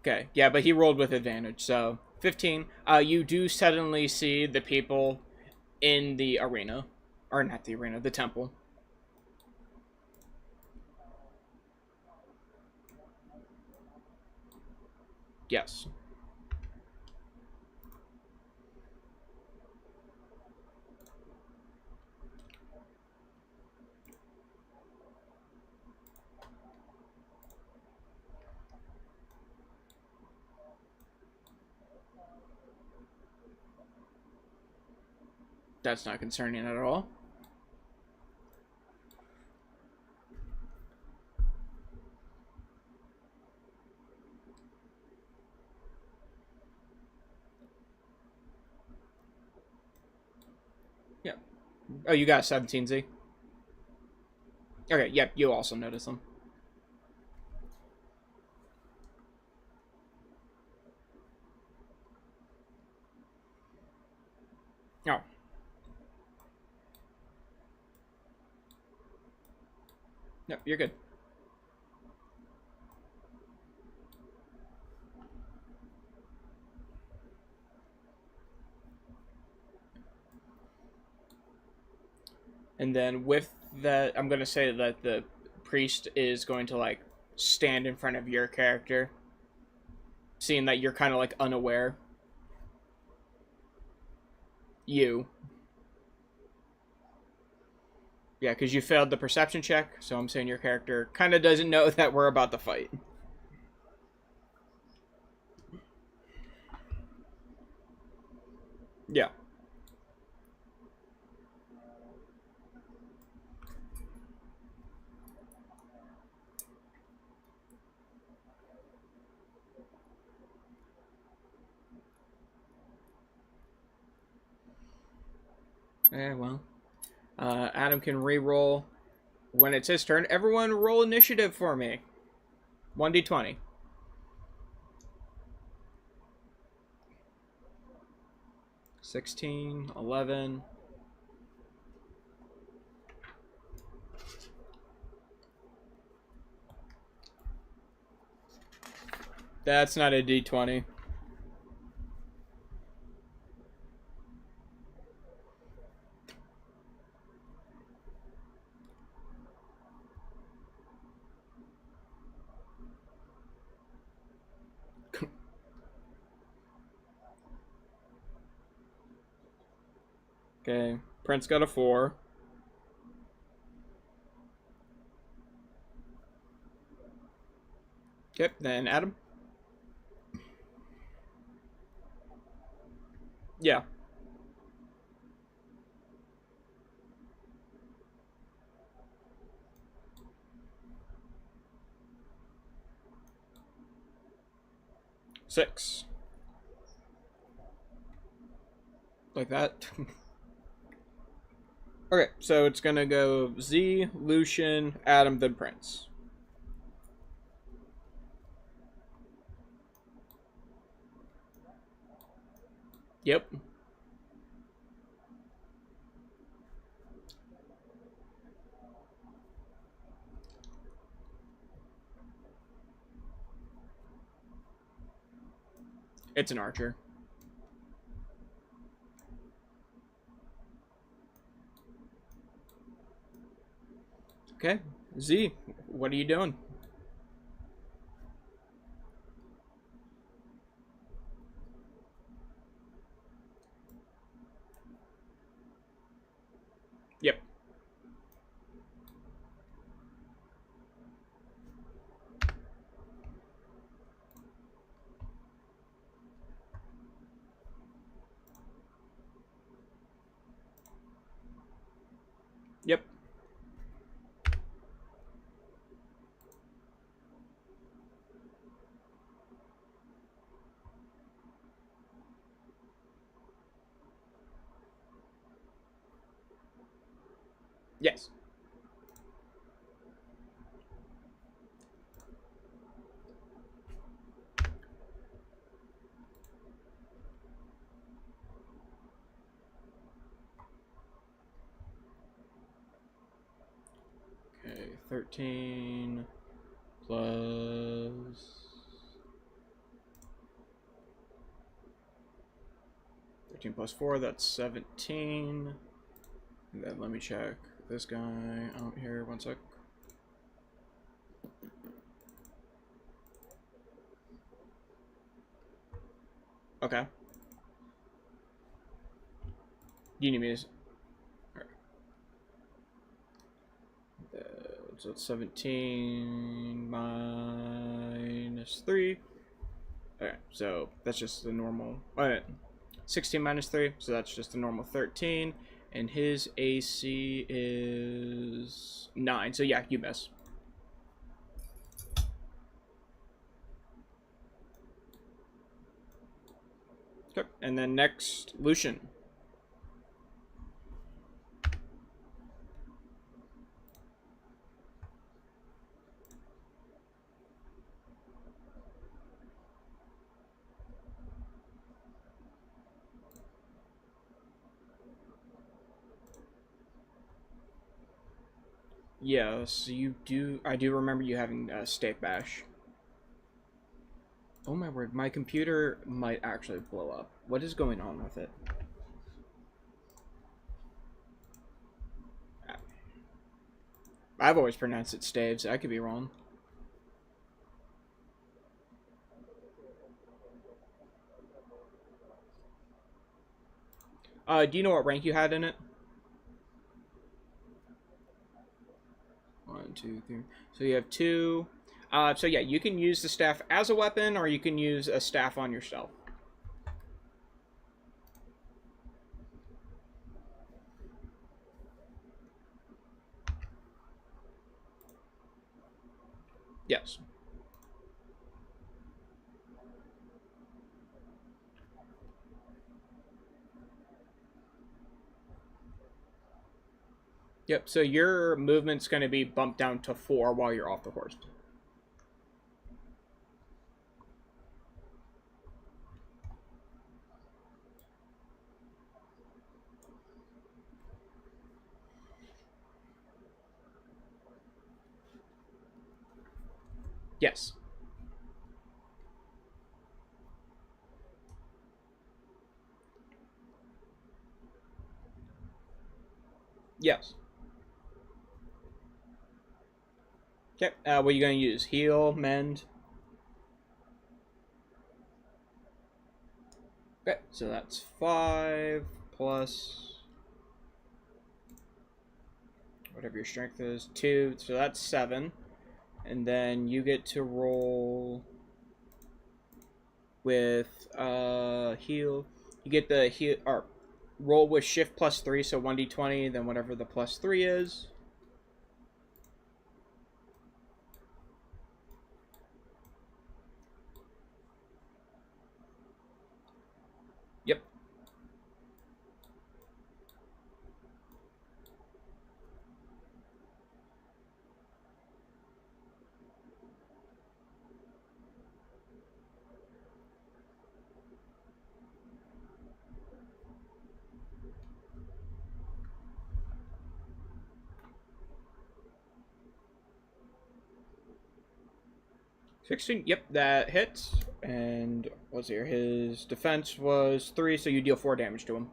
Okay, yeah, but he rolled with advantage, so 15. You do suddenly see the people in the arena, or not the arena, the temple. Yes. That's not concerning at all. Yeah. Oh, you got 17Z? Okay, yep, you also notice them. Oh. Yep, you're good. And then with that, I'm going to say that the priest is going to, like, stand in front of your character, seeing that you're kind of, like, unaware. You. Yeah, because you failed the perception check, so I'm saying your character kind of doesn't know that we're about to fight. Yeah. Yeah, well. Adam can re-roll when it's his turn. Everyone roll initiative for me. 1d20. $16, $11. That's not a d20. Okay, Prince got a 4. Okay, then Adam. Yeah. Six. Like that. Okay, so it's gonna go Z, Lucian, Adam, then Prince. Yep. It's an archer. Okay, Z, what are you doing? Yep. Yes. Okay, 13 plus 13 plus 4, that's 17. And then let me check this guy out here, one sec. Okay. Do you need me to... Alright. So it's 17 minus 3. Alright, so that's just the normal... Alright, 16 minus 3, so that's just the normal 13. And his AC is 9, so yeah, you miss. Okay, and then next, Lucian. Yeah, so you do... I do remember you having State Bash. Oh my word, my computer might actually blow up. What is going on with it? I've always pronounced it Staves. I could be wrong. Do you know what rank you had in it? 1, 2, 3. So you have 2. So yeah, you can use the staff as a weapon, or you can use a staff on yourself. Yes. Yep, so your movement's going to be bumped down to 4 while you're off the horse. Yes. Yes. Okay, what are you going to use? Heal, mend? Okay, so that's 5 plus... whatever your strength is, 2, so that's 7. And then you get to roll with heal. You get the heal, or roll with shift plus 3, so 1d20, then whatever the plus 3 is. Yep. $16, yep, that hits. And what's here? His defense was 3, so you deal 4 damage to him.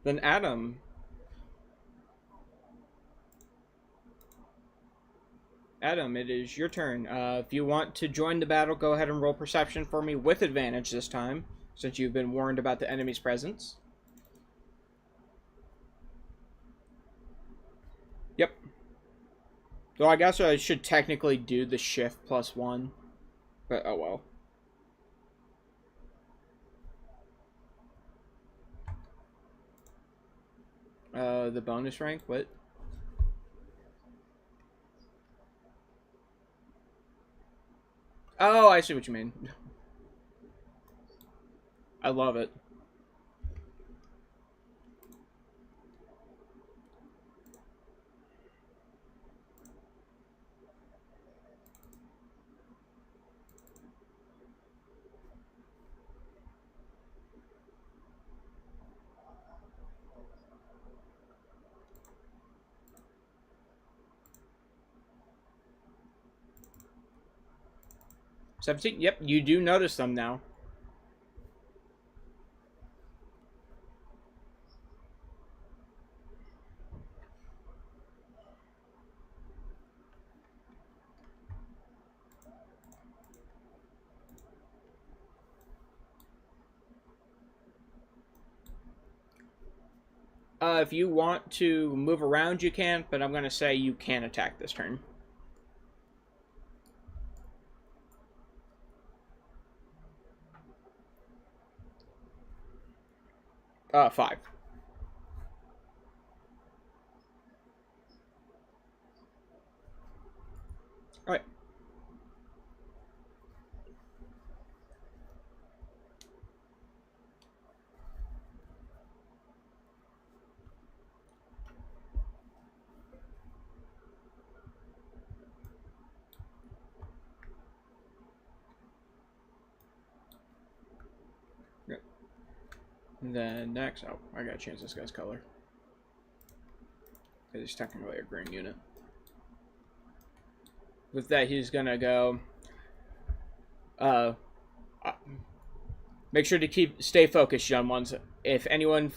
Then Adam. Adam, it is your turn. If you want to join the battle, go ahead and roll perception for me with advantage this time, since you've been warned about the enemy's presence. Yep. So I guess I should technically do the shift +1. But oh well. The bonus rank? What? Oh, I see what you mean. I love it. $17. Yep, you do notice them now. If you want to move around, you can, but I'm going to say you can attack this turn. $5. All right. Yep. And then next, oh, I gotta change this guy's color. Because he's technically a green unit. With that, he's gonna go. Make sure to stay focused, young ones. If anyone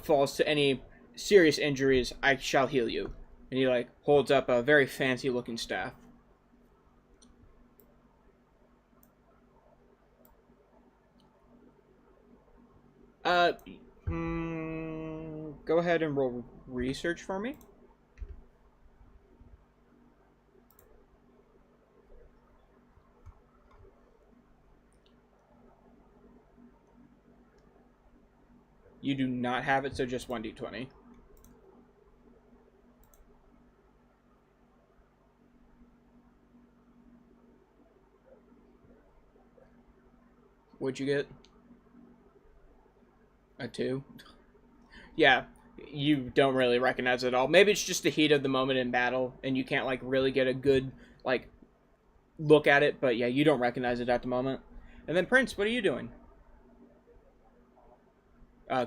falls to any serious injuries, I shall heal you. And he like holds up a very fancy looking staff. Go ahead and roll research for me. You do not have it, so just 1d20. What'd you get? A 2? Yeah, you don't really recognize it at all. Maybe it's just the heat of the moment in battle, and you can't, like, really get a good, like, look at it. But, yeah, you don't recognize it at the moment. And then, Prince, what are you doing?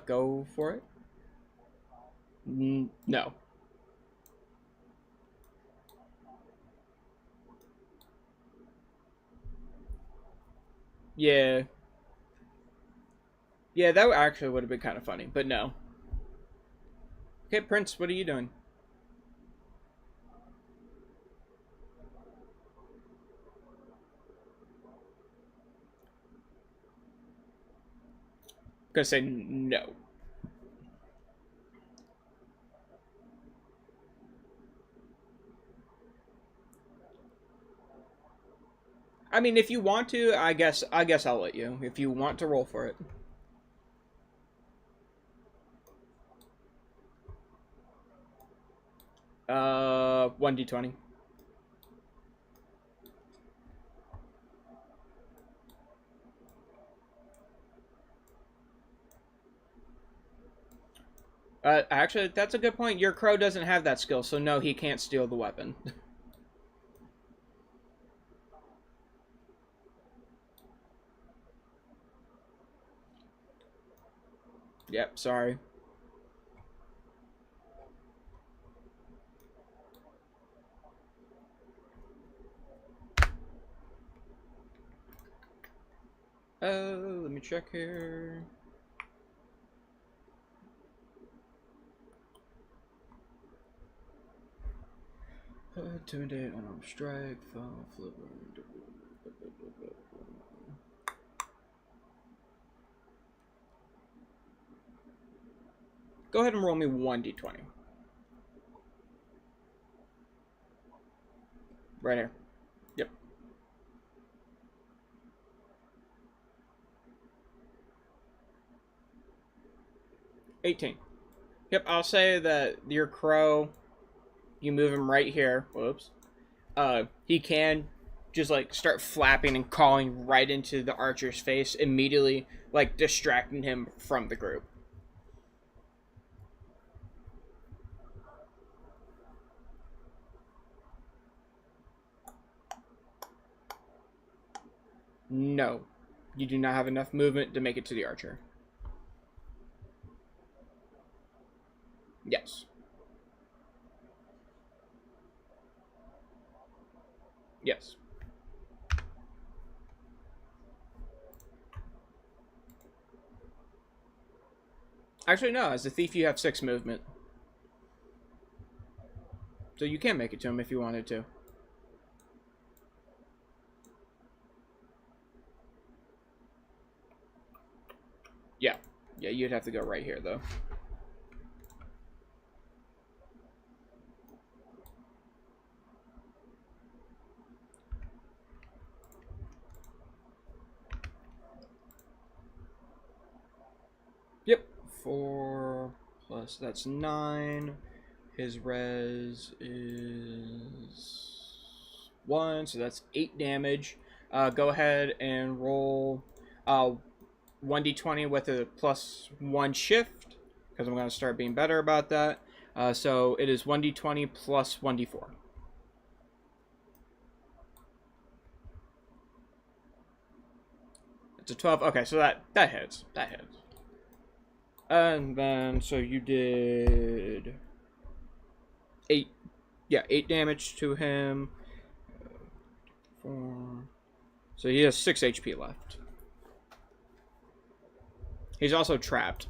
Go for it. No. Yeah. Yeah, that actually would have been kind of funny, but no. Okay, Prince, what are you doing? Gonna say no. I mean, if you want to, I guess I'll let you. If you want to roll for it. 1d20. Actually, that's a good point. Your crow doesn't have that skill, so no, he can't steal the weapon. Yep, sorry. Let me check here. Intimidate, unarmed strike, fall, flip. Go ahead and roll me 1d20. Right here. Yep. $18. Yep, I'll say that your crow, you move him right here. Whoops. He can just like start flapping and calling right into the archer's face, immediately like distracting him from the group. No, you do not have enough movement to make it to the archer. Yes. Yes. Actually, no. As a thief, you have 6 movement. So you can make it to him if you wanted to. Yeah. Yeah, you'd have to go right here, though. Yep. 4 plus, that's 9. His res is 1, so that's 8 damage. Go ahead and roll 1d20 with a +1 shift, because I'm going to start being better about that. So it is 1d20 plus 1d4. It's a 12. Okay, so that hits. That hits. And then, so you did 8. Yeah, 8 damage to him. 4. So he has 6 HP left. He's also trapped.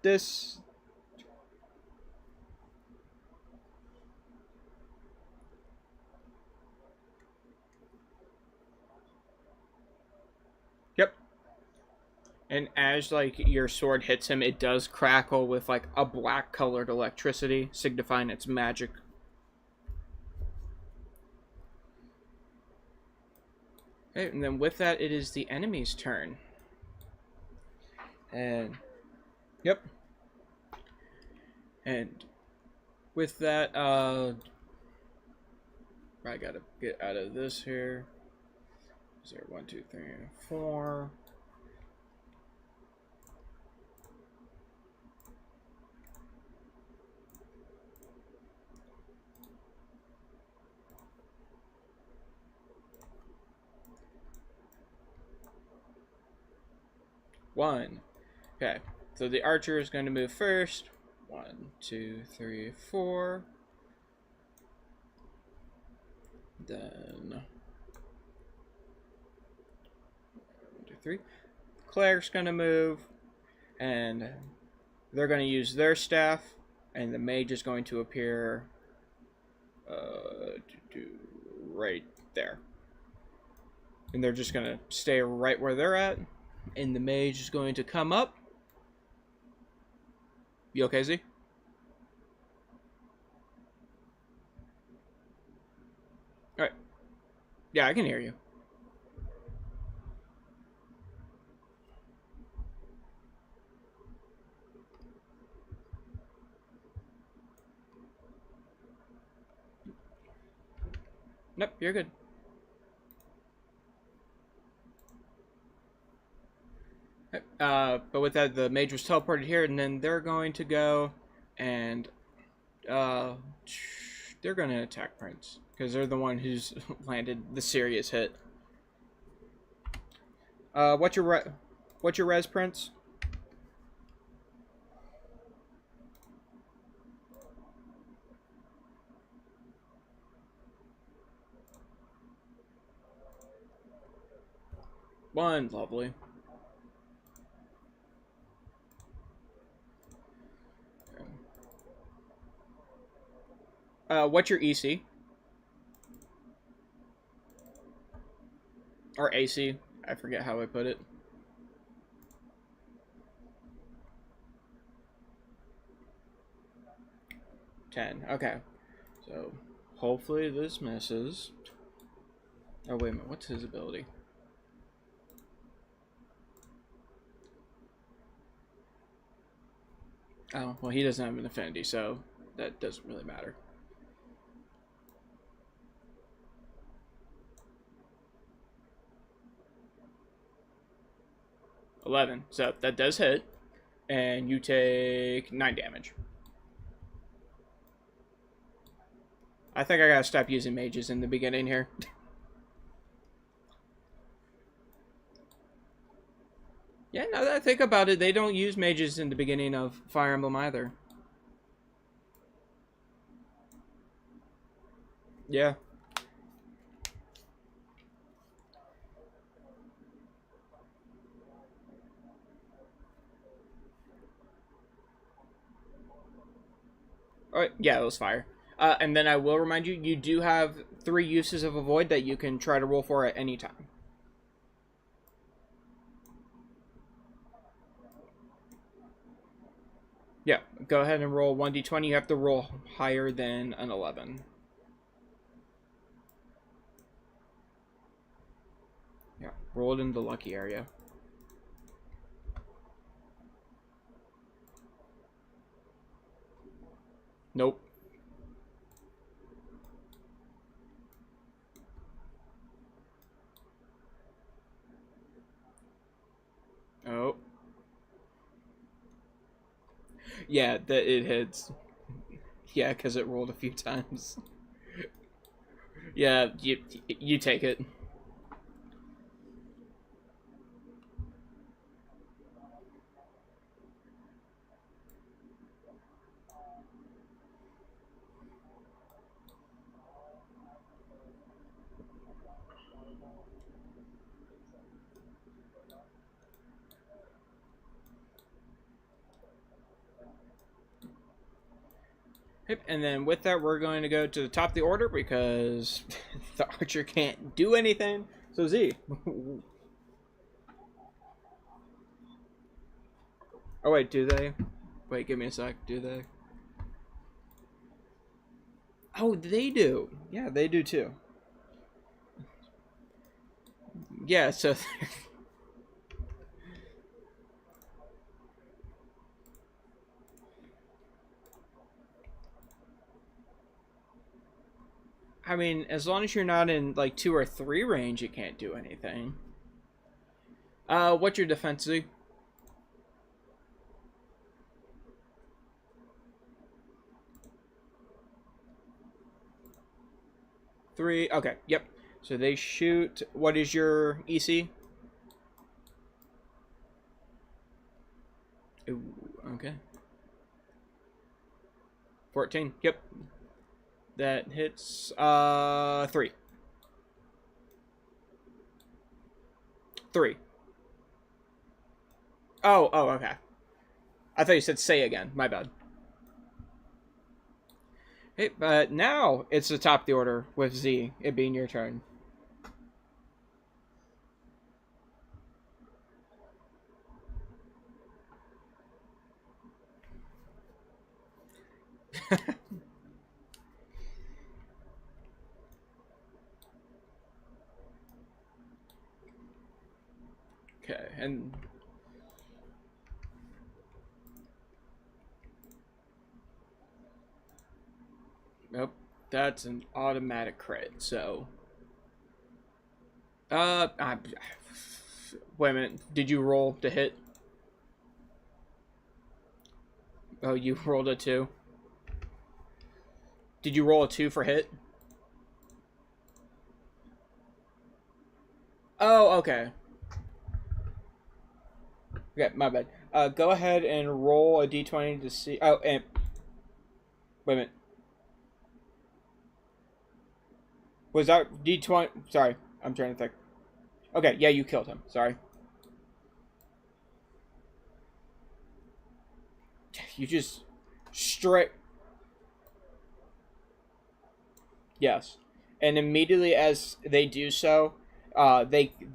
This... Yep. And as, like, your sword hits him, it does crackle with, like, a black-colored electricity, signifying its magic. Okay, and then with that, it is the enemy's turn. And... Yep. And with that, I gotta get out of this here. Is there 1, 2, 3, 4? One. Okay, so the archer is going to move first. 1, 2, 3, 4. Then 1, 2, 3. Cleric's going to move, and they're going to use their staff, and the mage is going to appear right there. And they're just going to stay right where they're at, and the mage is going to come up. You okay, Z? Alright. Yeah, I can hear you. Nope, you're good. But with that, the mage was teleported here, and then they're going to go and they're going to attack Prince because they're the one who's landed the serious hit. What's your res, Prince? One, lovely. What's your EC? Or AC. I forget how I put it. Okay. So, hopefully this misses. Oh, wait a minute. What's his ability? Oh, well, he doesn't have an affinity, so that doesn't really matter. $11. So that does hit. And you take 9 damage. I think I gotta stop using mages in the beginning here. Yeah, now that I think about it, they don't use mages in the beginning of Fire Emblem either. Yeah. Alright, yeah, it was fire. And then I will remind you, you do have 3 uses of Avoid that you can try to roll for at any time. Yeah, go ahead and roll 1d20. You have to roll higher than an 11. Yeah, roll it in the lucky area. Nope. Oh. Yeah, that it hits. Yeah, because it rolled a few times. Yeah, you take it. Yep, and then with that, we're going to go to the top of the order because the archer can't do anything. So Z. Oh wait, do they? Wait, give me a sec. Do they? Oh, they do. Yeah, they do too. Yeah, so I mean, as long as you're not in like 2 or 3 range, you can't do anything. What's your defense, Z? 3. Okay, yep. So they shoot. What is your EC? Ooh, okay. 14. Yep. That hits 3. 3. Oh, okay. I thought you said say again. My bad. Hey, but now it's the top of the order with Z, it being your turn. Okay, and nope, that's an automatic crit. So, wait a minute. Did you roll to hit? Oh, you rolled a 2. Did you roll a 2 for hit? Oh, okay. Okay, my bad. Go ahead and roll a d20 to see. Oh, and wait a minute. Was that d20? Sorry, I'm trying to think. Okay, yeah, you killed him. Sorry. You just straight. Yes. And immediately as they do so,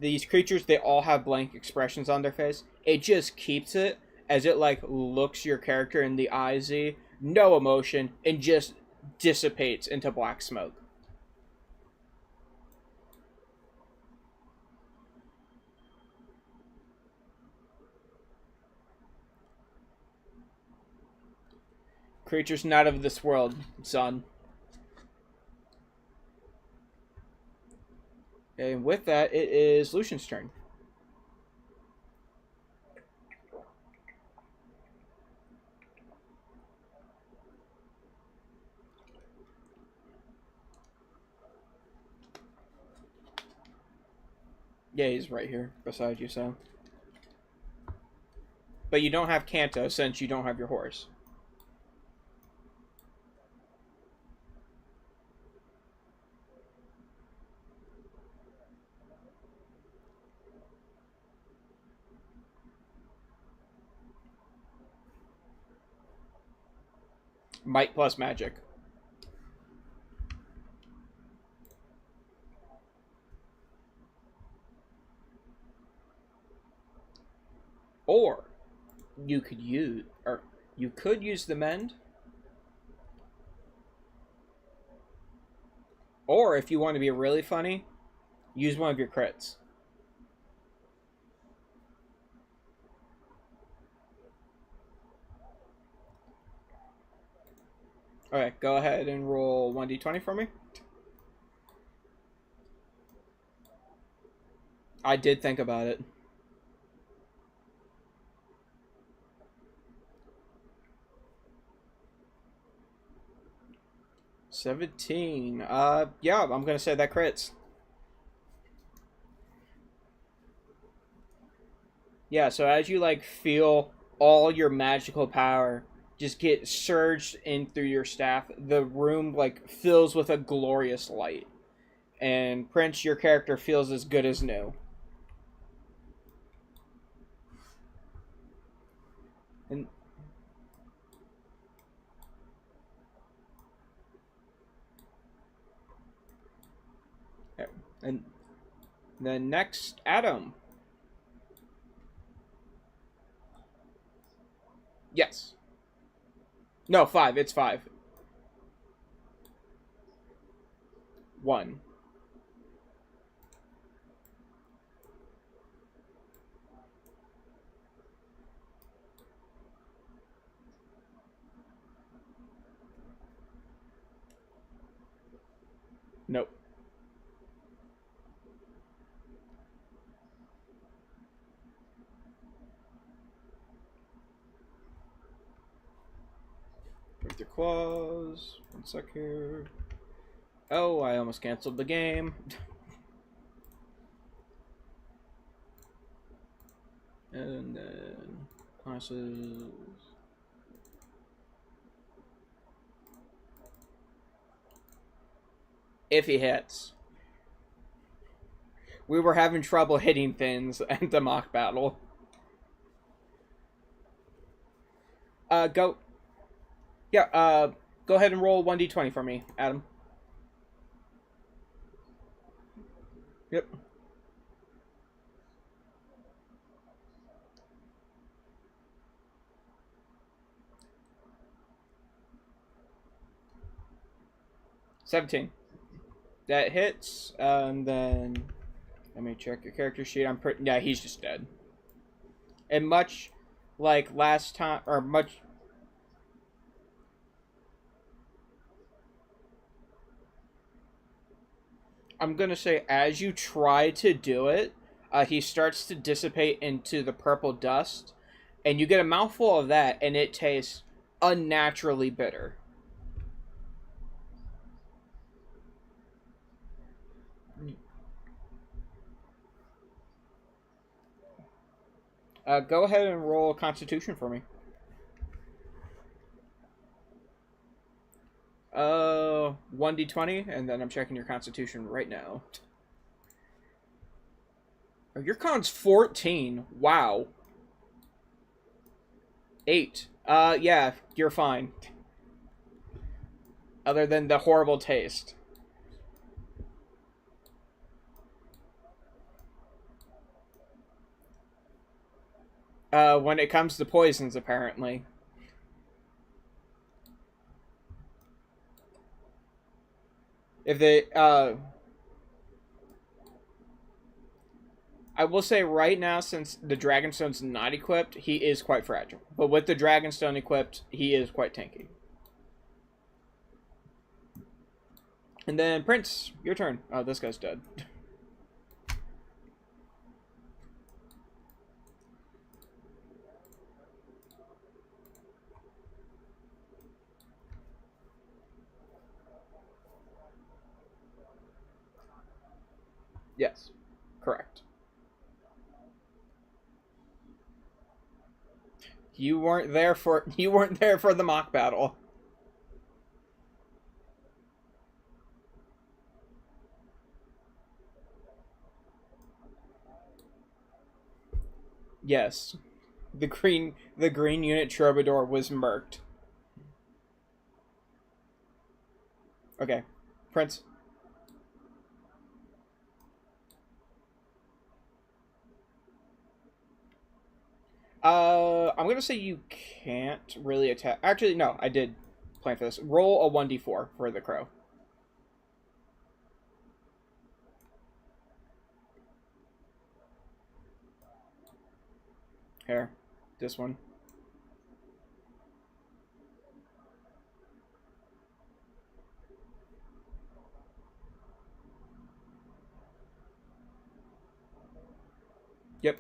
these creatures, they all have blank expressions on their face. It just keeps it as it like looks your character in the eyes, no emotion, and just dissipates into black smoke. Creatures not of this world, son. And with that, it is Lucian's turn. Yeah, he's right here beside you, so. But you don't have Kanto since you don't have your horse. Might plus magic. Or you could use the mend. Or if you want to be really funny, use one of your crits. Okay, go ahead and roll 1d20 for me. I did think about it. $17. Yeah, I'm gonna say that crits. Yeah, so as you like feel all your magical power just get surged in through your staff, the room like fills with a glorious light. And Prince, your character feels as good as new. And then next, Adam. Yes. No, 5. It's 5. 1. Nope. Break their claws. 1 sec here. Oh, I almost canceled the game. And then classes. If he hits. We were having trouble hitting things at the mock battle. Go. Yeah, go ahead and roll 1d20 for me, Adam. Yep. $17. That hits, and then let me check your character sheet. Yeah, he's just dead. And much like last time, or much. I'm gonna say, as you try to do it, he starts to dissipate into the purple dust, and you get a mouthful of that, and it tastes unnaturally bitter. Go ahead and roll Constitution for me. 1d20, and then I'm checking your Constitution right now. Oh, your con's 14. Wow. 8. Yeah, you're fine. Other than the horrible taste. when it comes to poisons, apparently. If they, I will say right now, since the Dragonstone's not equipped, he is quite fragile. But with the Dragonstone equipped, he is quite tanky. And then, Prince, your turn. Oh, this guy's dead. Yes, correct. You weren't there for the mock battle. Yes. The green unit troubadour was murked. Okay. Prince. I'm gonna say you can't really attack. Actually, no, I did plan for this. Roll a 1d4 for the crow. Here, this one. Yep.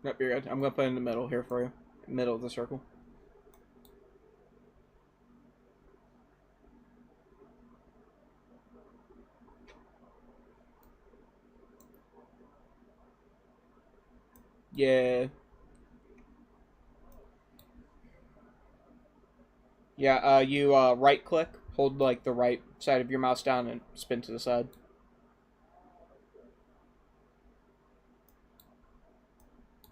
Nope, you're good. I'm gonna put it in the middle here for you. Middle of the circle. Yeah. Yeah, you right click, hold like the right side of your mouse down and spin to the side.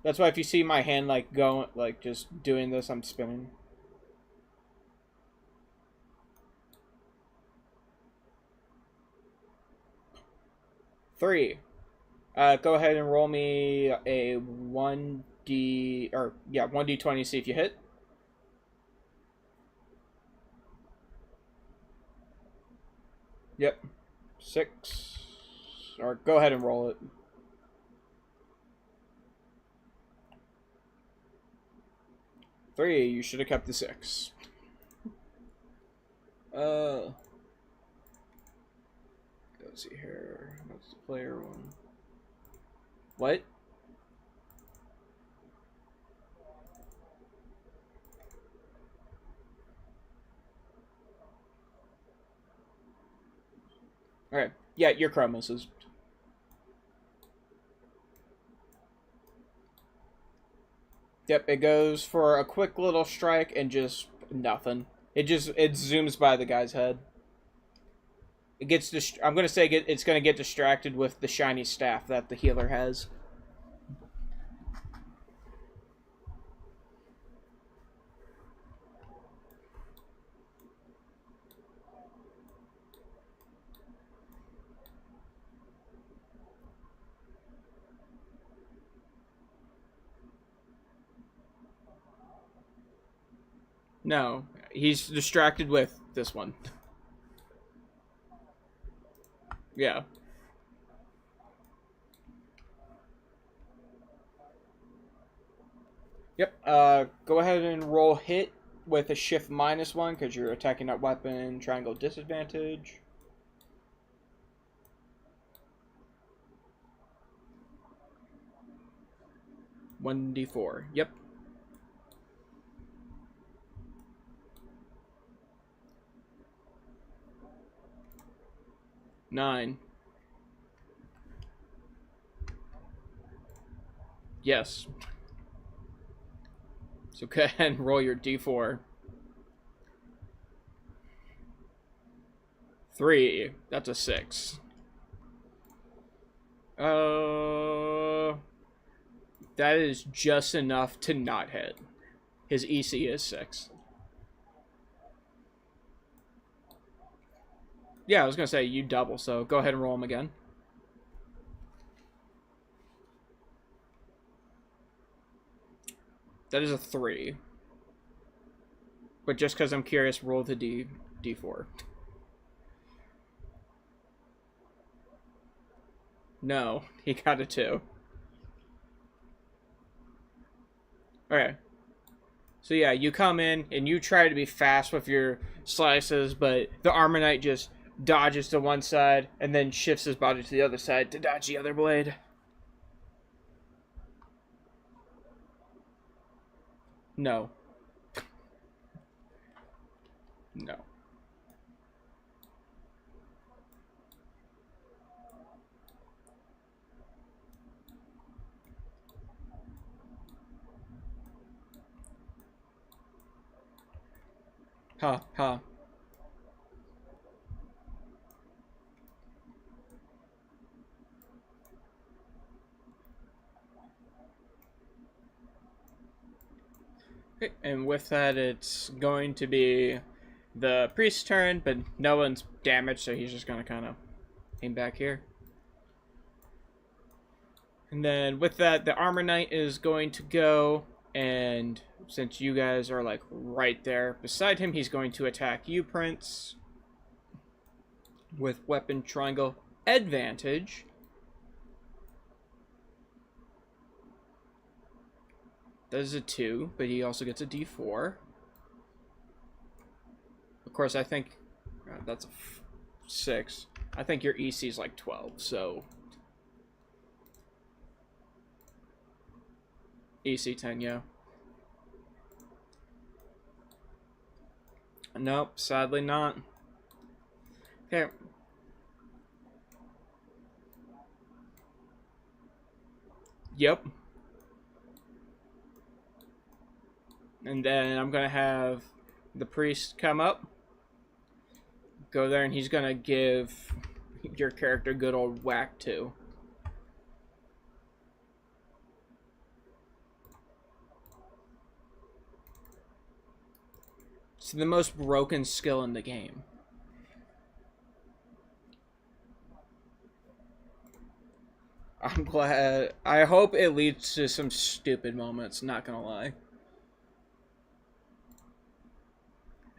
That's why if you see my hand like going, like just doing this, I'm spinning. Three. Go ahead and roll me a 1d, or yeah, 1d20, see if you hit. Yep. 6. Or go ahead and roll it. Three. You should have kept the 6. Let's see here. What's the player one? What? Alright. Yeah, your crow misses. Yep, it goes for a quick little strike and just nothing. It zooms by the guy's head. It gets I'm gonna say it's gonna get distracted with the shiny staff that the healer has. No, he's distracted with this one. Yeah. Yep. Go ahead and roll hit with a shift -1 because you're attacking that weapon. Triangle disadvantage. $1d4. Yep. $9. Yes. So go ahead and roll your d4. 3. That's a 6. That is just enough to not hit. His EC is 6. Yeah, I was gonna say you double, so go ahead and roll them again. That is a 3. But just because I'm curious, roll the D4. No, he got a 2. Okay. So yeah, you come in and you try to be fast with your slices, but the Armor Knight just dodges to one side and then shifts his body to the other side to dodge the other blade. No. No. Ha, ha. Okay, and with that, it's going to be the priest's turn, but no one's damaged, so he's just going to kind of aim back here. And then with that, the Armor Knight is going to go, and since you guys are like right there beside him, he's going to attack you, Prince, with weapon triangle advantage. That is a 2, but he also gets a D4. Of course, I think that's a 6. I think your EC is like 12, so EC 10, yeah. Nope, sadly not. Okay. Yep. And then I'm gonna have the priest come up, go there, and he's gonna give your character a good old whack too. It's the most broken skill in the game. I'm glad. I hope it leads to some stupid moments, not gonna lie.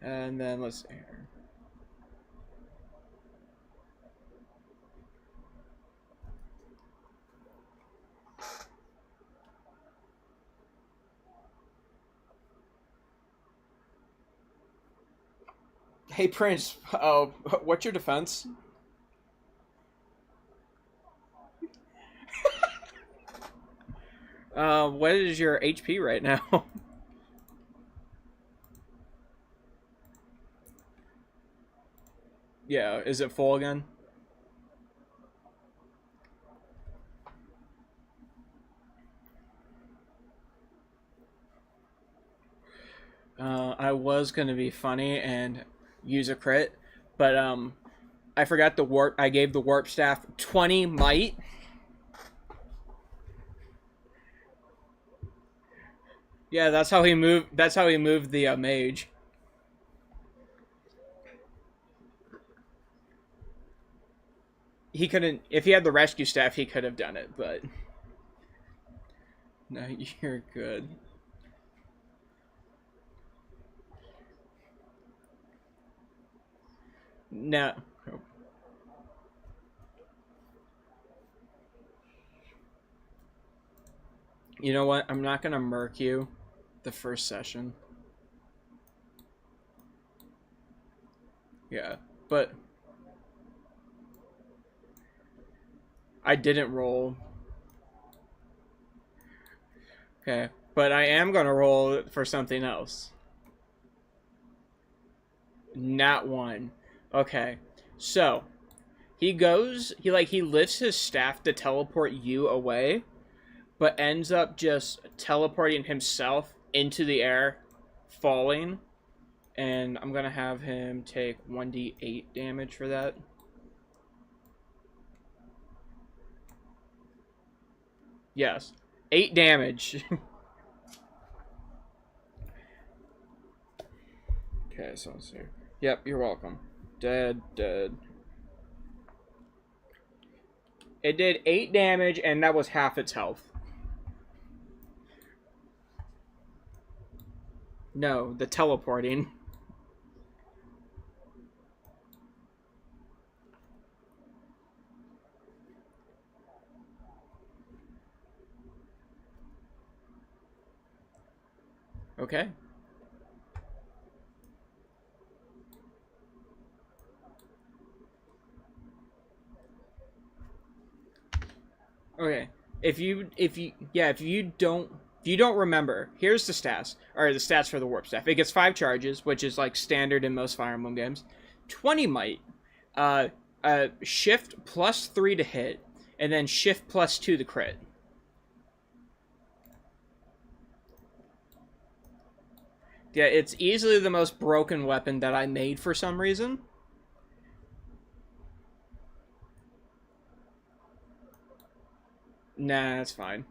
And then let's see here. Hey Prince, what's your defense? What is your HP right now? Yeah, is it full again? I was gonna be funny and use a crit, but I forgot the warp. I gave the warp staff 20 might. Yeah, that's how he moved. That's how he moved the mage. He couldn't. If he had the rescue staff, he could have done it, but no, you're good. No. You know what? I'm not gonna murk you the first session. Yeah, but I didn't roll. Okay, but I am gonna roll for something else. Not one. Okay, so he lifts his staff to teleport you away, but ends up just teleporting himself into the air, falling, and I'm gonna have him take 1d8 damage for that. Yes, 8 damage. Okay, so let's see. Yep, you're welcome. Dead, dead, It did 8 damage, and that was half its health. No, the teleporting. Okay. Okay. If you don't remember, here's the stats, or the stats for the warp staff. It gets 5 charges, which is like standard in most Fire Emblem games. 20 might, shift plus 3 to hit, and then shift plus 2 to crit. Yeah, it's easily the most broken weapon that I made for some reason. Nah, that's fine.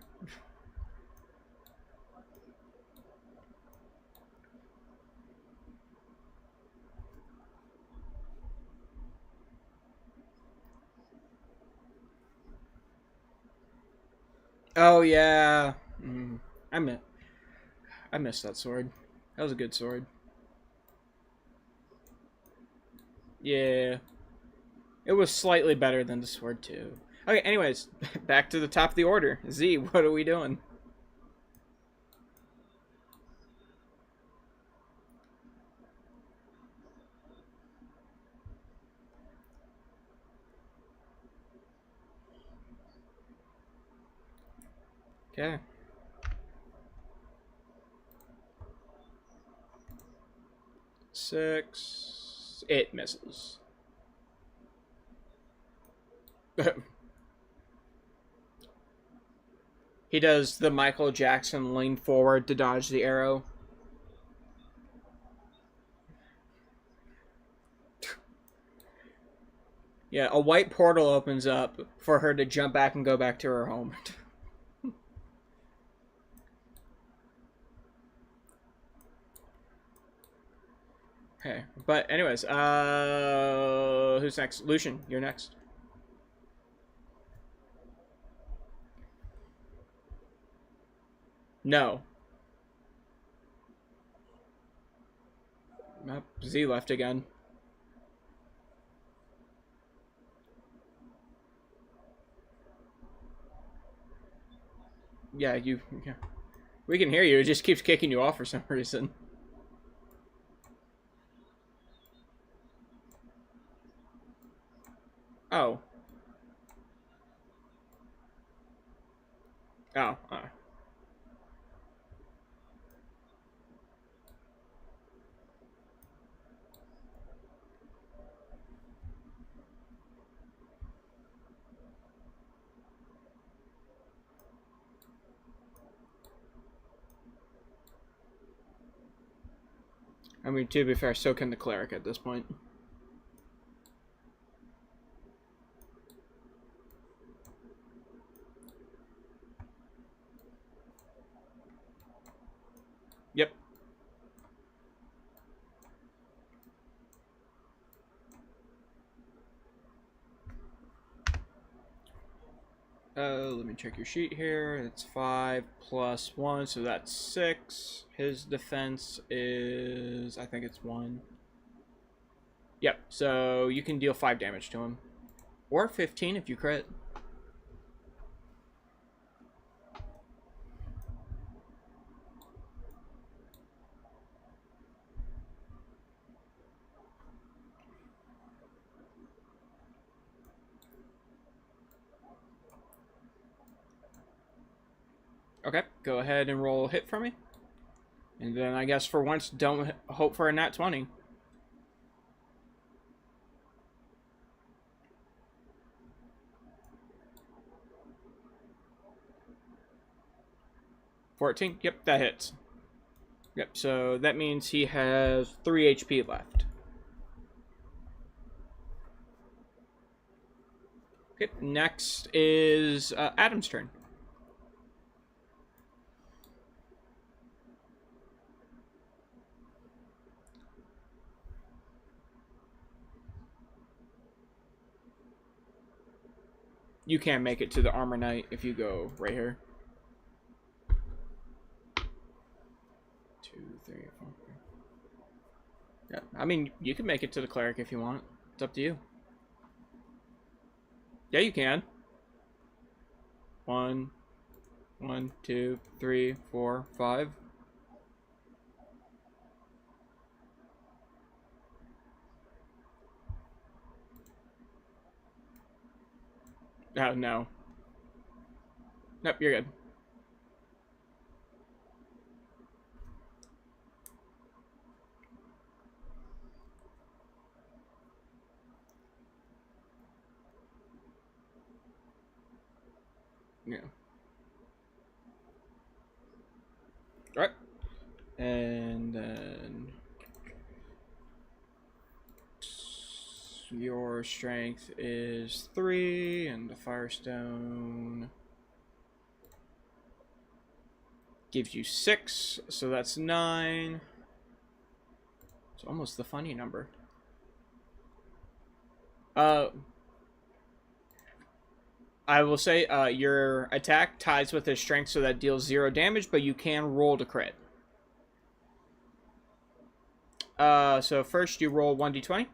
Oh yeah, I missed that sword. That was a good sword. Yeah, it was slightly better than the sword too. Okay, anyways, back to the top of the order. Z, what are we doing? Okay. Six. It misses. He does the Michael Jackson lean forward to dodge the arrow. Yeah, a white portal opens up for her to jump back and go back to her home. Okay, but anyways, who's next? Lucian, you're next. No. Z left again. Yeah, yeah. We can hear you. It just keeps kicking you off for some reason. Oh. Oh. I mean, to be fair, so can the cleric at this point. Yep. Let me check your sheet here. It's 5 plus 1, so that's 6. His defense is, I think it's 1. Yep, so you can deal 5 damage to him. Or 15 if you crit. Okay, go ahead and roll a hit for me. And then I guess for once, don't hope for a nat 20. $14. Yep, that hits. Yep, so that means he has 3 HP left. Okay, next is Adam's turn. You can make it to the armor knight if you go right here. 2, 3, 4. Yeah, I mean, you can make it to the cleric if you want. It's up to you. Yeah, you can. 1, 2, 3, 4, 5. Oh, no. Nope, you're good. Yeah. All right. And then your strength is 3, and the firestone gives you 6, so that's 9. It's almost the funny number. I will say your attack ties with his strength, so that deals 0 damage, but you can roll to crit. So first you roll 1d20.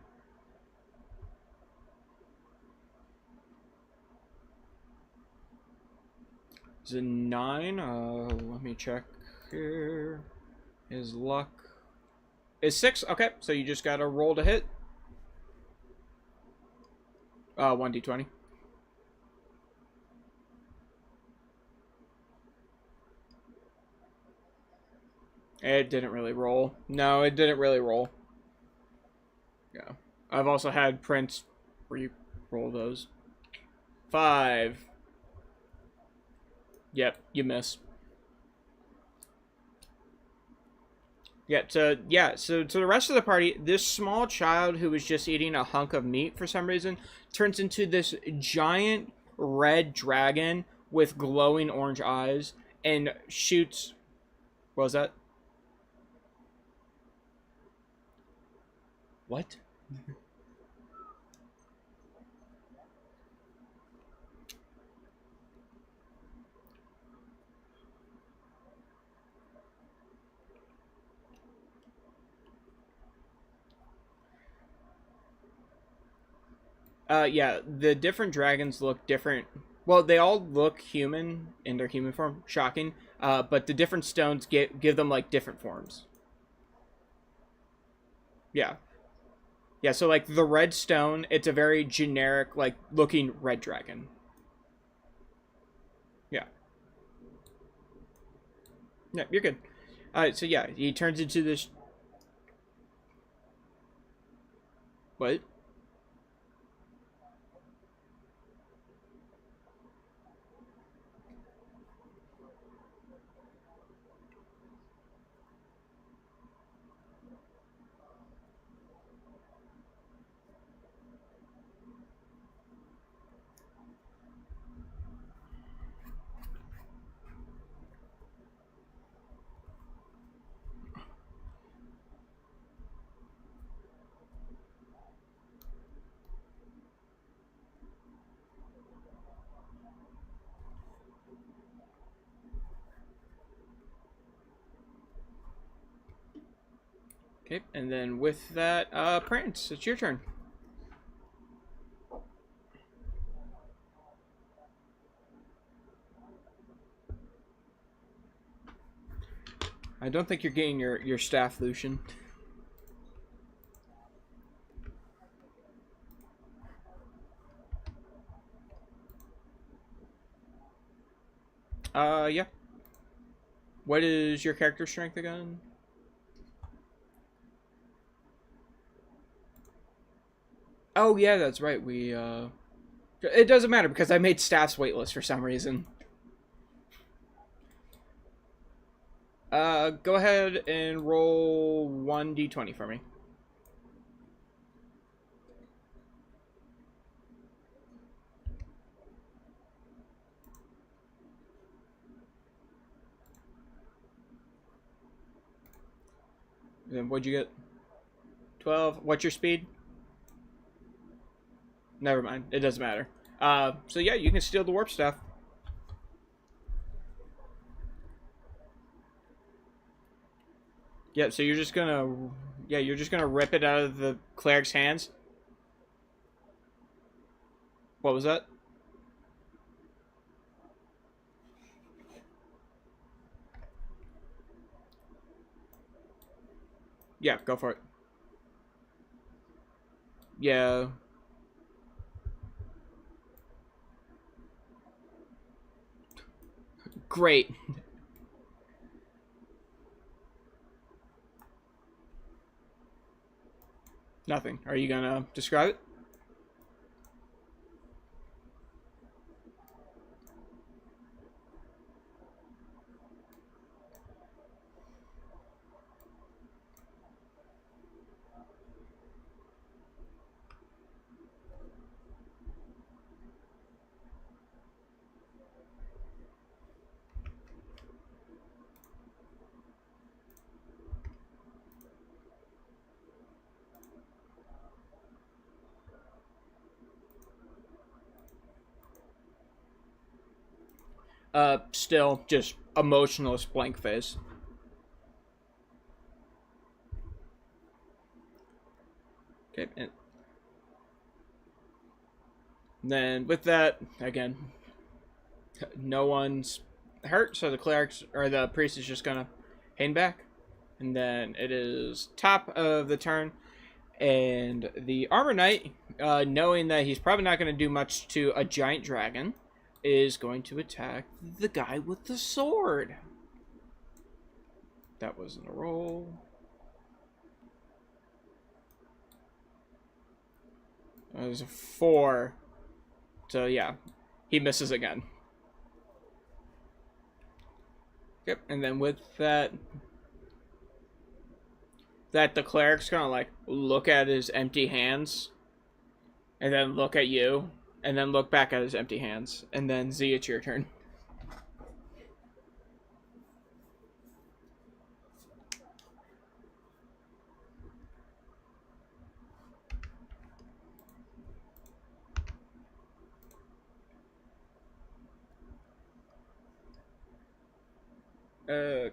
It's a 9. Let me check here. His luck is 6. Okay, so you just gotta roll to hit. 1d20. It didn't really roll. No, it didn't really roll. Yeah. I've also had prints where you roll those. 5. Yep, you miss. Yeah, so to the rest of the party, this small child who was just eating a hunk of meat for some reason turns into this giant red dragon with glowing orange eyes and shoots... What was that? What? Yeah, the different dragons look different. Well, they all look human in their human form. Shocking. But the different stones give them, like, different forms. Yeah. Yeah, so, like, the red stone, it's a very generic, like, looking red dragon. Yeah. Yeah, you're good. So yeah, he turns into this... What? Okay, and then with that, Prance, it's your turn. I don't think you're getting your staff, Lucian. Yeah. What is your character strength again? Oh, yeah, that's right. It doesn't matter because I made staffs weightless for some reason. Go ahead and roll 1d20 for me. And then what'd you get? 12. What's your speed? Never mind. It doesn't matter. So yeah, you can steal the warp staff. Yeah, so you're just gonna rip it out of the cleric's hands. What was that? Yeah, go for it. Yeah. Great. Nothing. Are you gonna describe it? Still just emotionless blank face. Okay, and then with that, again, no one's hurt, so the clerics or the priest is just gonna hang back. And then it is top of the turn, and the armor knight, knowing that he's probably not going to do much to a giant dragon, is going to attack the guy with the sword. That wasn't a roll. That was a 4. So yeah, he misses again. Yep, and then with that, the cleric's gonna like look at his empty hands, and then look at you, and then look back at his empty hands, and then Z, it's your turn.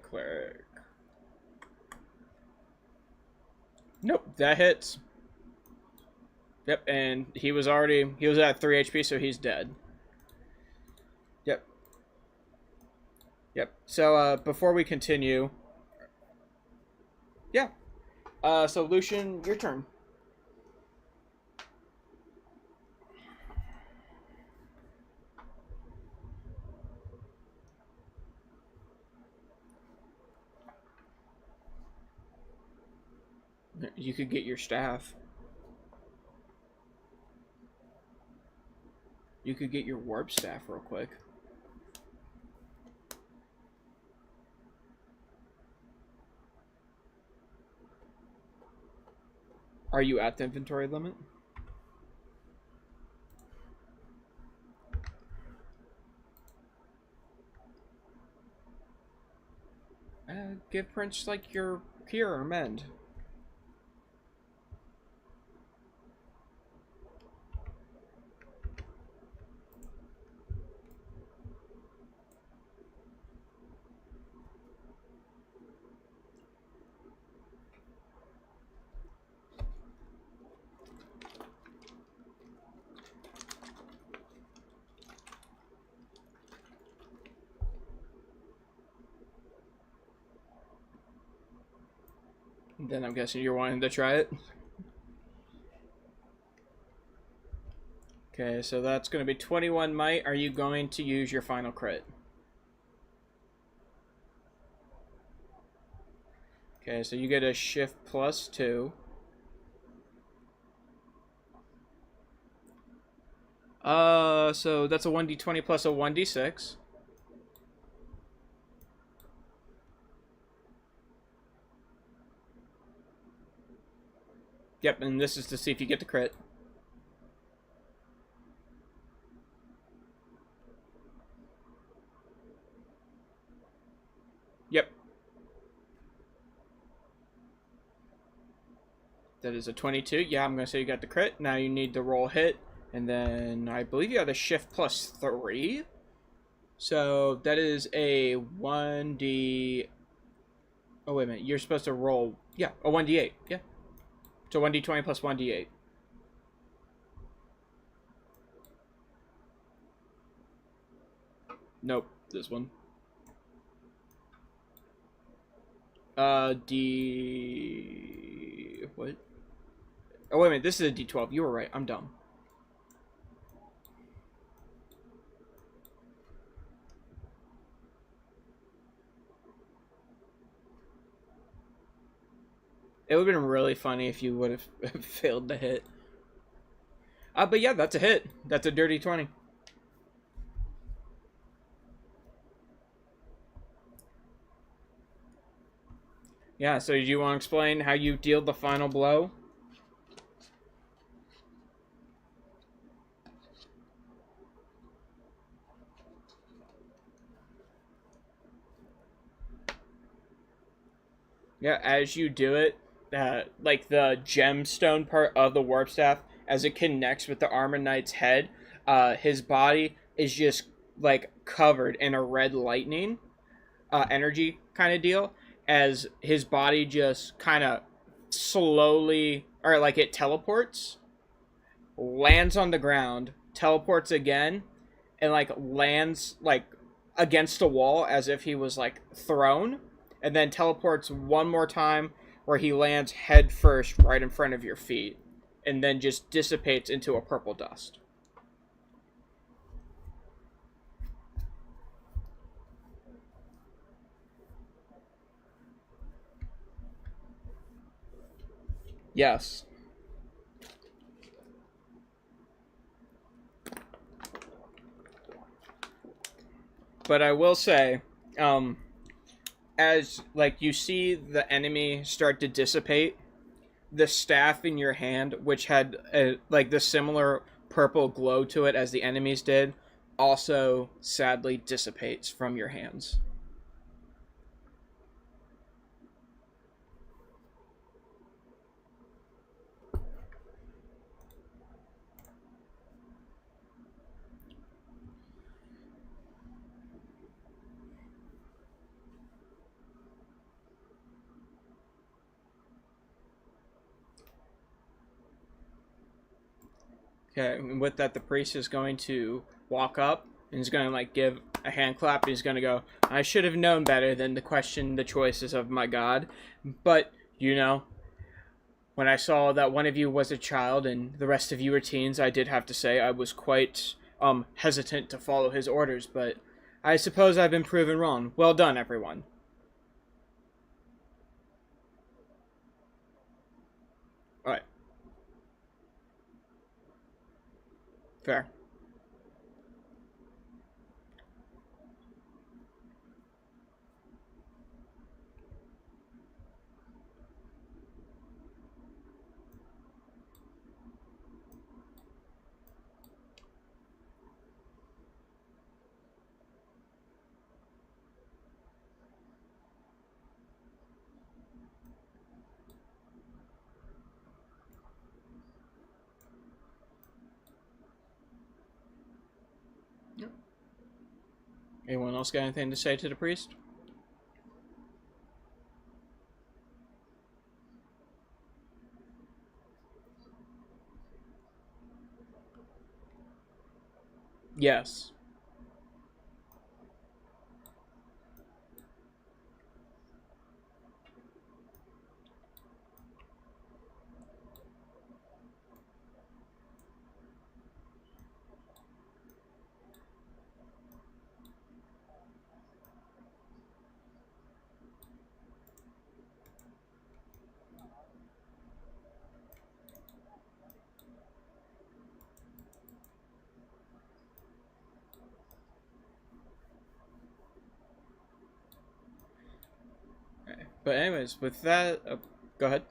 Cleric. Nope, that hits. Yep, and he was at 3 HP, so he's dead. Yep. Yep. So before we continue, yeah. So Lucian, your turn. You could get your staff. You could get your warp staff real quick. Are you at the inventory limit? Give Prince like your cure or mend. Then I'm guessing you're wanting to try it. Okay, so that's going to be 21 might. Are you going to use your final crit? Okay, so you get a shift +2. So that's a 1d20 plus a 1d6. Yep, and this is to see if you get the crit. Yep. That is a 22. Yeah, I'm going to say you got the crit. Now you need to roll hit And then I believe you have a shift +3. So that is a 1d. Oh, wait a minute. You're supposed to roll. Yeah, a 1d8. Yeah. So 1d20 plus 1d8. Nope. This one. D. What? Oh, wait a minute. This is a d12. You were right. I'm dumb. It would have been really funny if you would have failed to hit. But yeah, that's a hit. That's a dirty 20. Yeah, so do you want to explain how you deal the final blow? Yeah, as you do it, like the gemstone part of the warp staff, as it connects with the armor knight's head, his body is just like covered in a red lightning energy kind of deal, as his body just kind of slowly, or like it teleports, lands on the ground, teleports again, and like lands like against a wall as if he was like thrown, and then teleports one more time where he lands head first right in front of your feet, and then just dissipates into a purple dust. Yes. But I will say, as like you see the enemy start to dissipate, the staff in your hand, which had like the similar purple glow to it as the enemies did, also sadly dissipates from your hands. Okay, and with that, the priest is going to walk up and he's going to like give a hand clap. And he's going to go, I should have known better than to question the choices of my God. But, you know, when I saw that one of you was a child and the rest of you were teens, I did have to say I was quite hesitant to follow his orders. But I suppose I've been proven wrong. Well done, everyone. All right. Fair. Yep. Anyone else got anything to say to the priest? Yes. Okay. But anyways, with that, go ahead.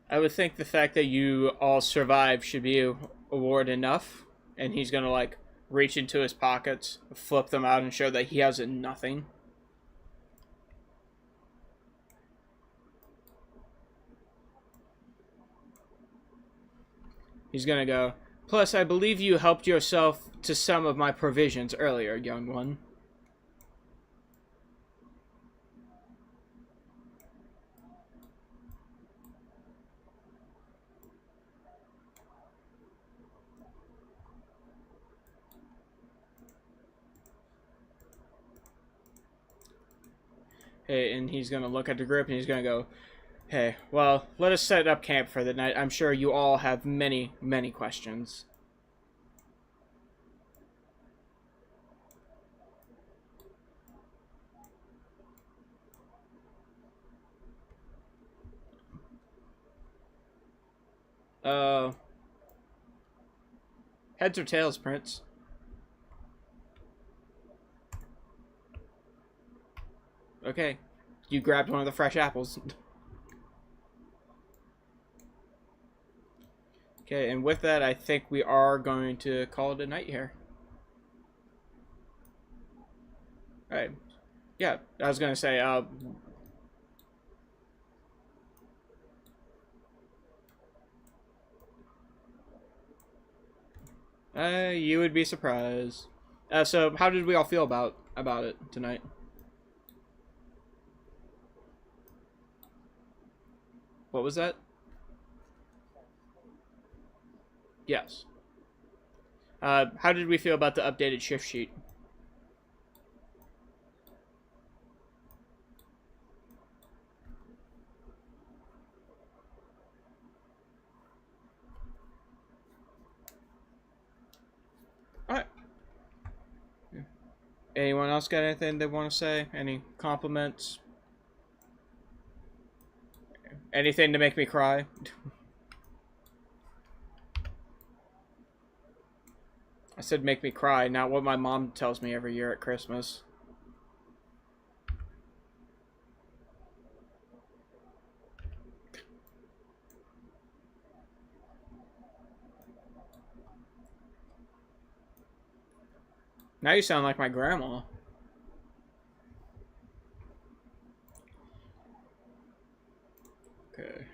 I would think the fact that you all survived should be award enough, and he's gonna like reach into his pockets, flip them out, and show that he has nothing. He's gonna go, "Plus, I believe you helped yourself to some of my provisions earlier, young one." Hey, and he's gonna look at the group and he's gonna go, "Hey, well, let us set up camp for the night. I'm sure you all have many, many questions." Heads or tails, Prince? Okay. You grabbed one of the fresh apples. Okay, and with that, I think we are going to call it a night here. Alright. Yeah, I was gonna say, you would be surprised. So how did we all feel about it tonight? What was that? Yes. How did we feel about the updated shift sheet? Alright. Anyone else got anything they want to say? Any compliments? Anything to make me cry? I said make me cry, not what my mom tells me every year at Christmas. Now you sound like my grandma. Okay.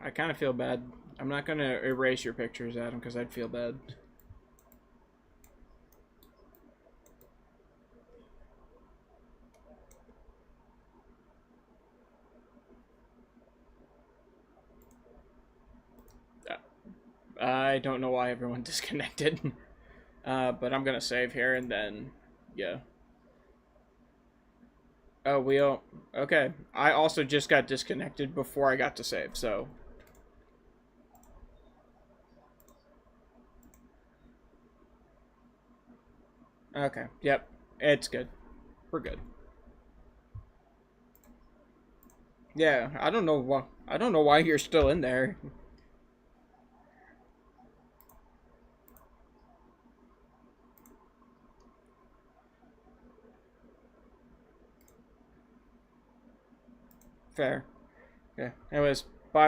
I kind of feel bad. I'm not going to erase your pictures, Adam, because I'd feel bad. I don't know why everyone disconnected. But I'm going to save here and then, yeah. Oh, we all... Okay. I also just got disconnected before I got to save, so... Okay. Yep. It's good. We're good. Yeah, I don't know why you're still in there. Fair. Yeah. Anyways,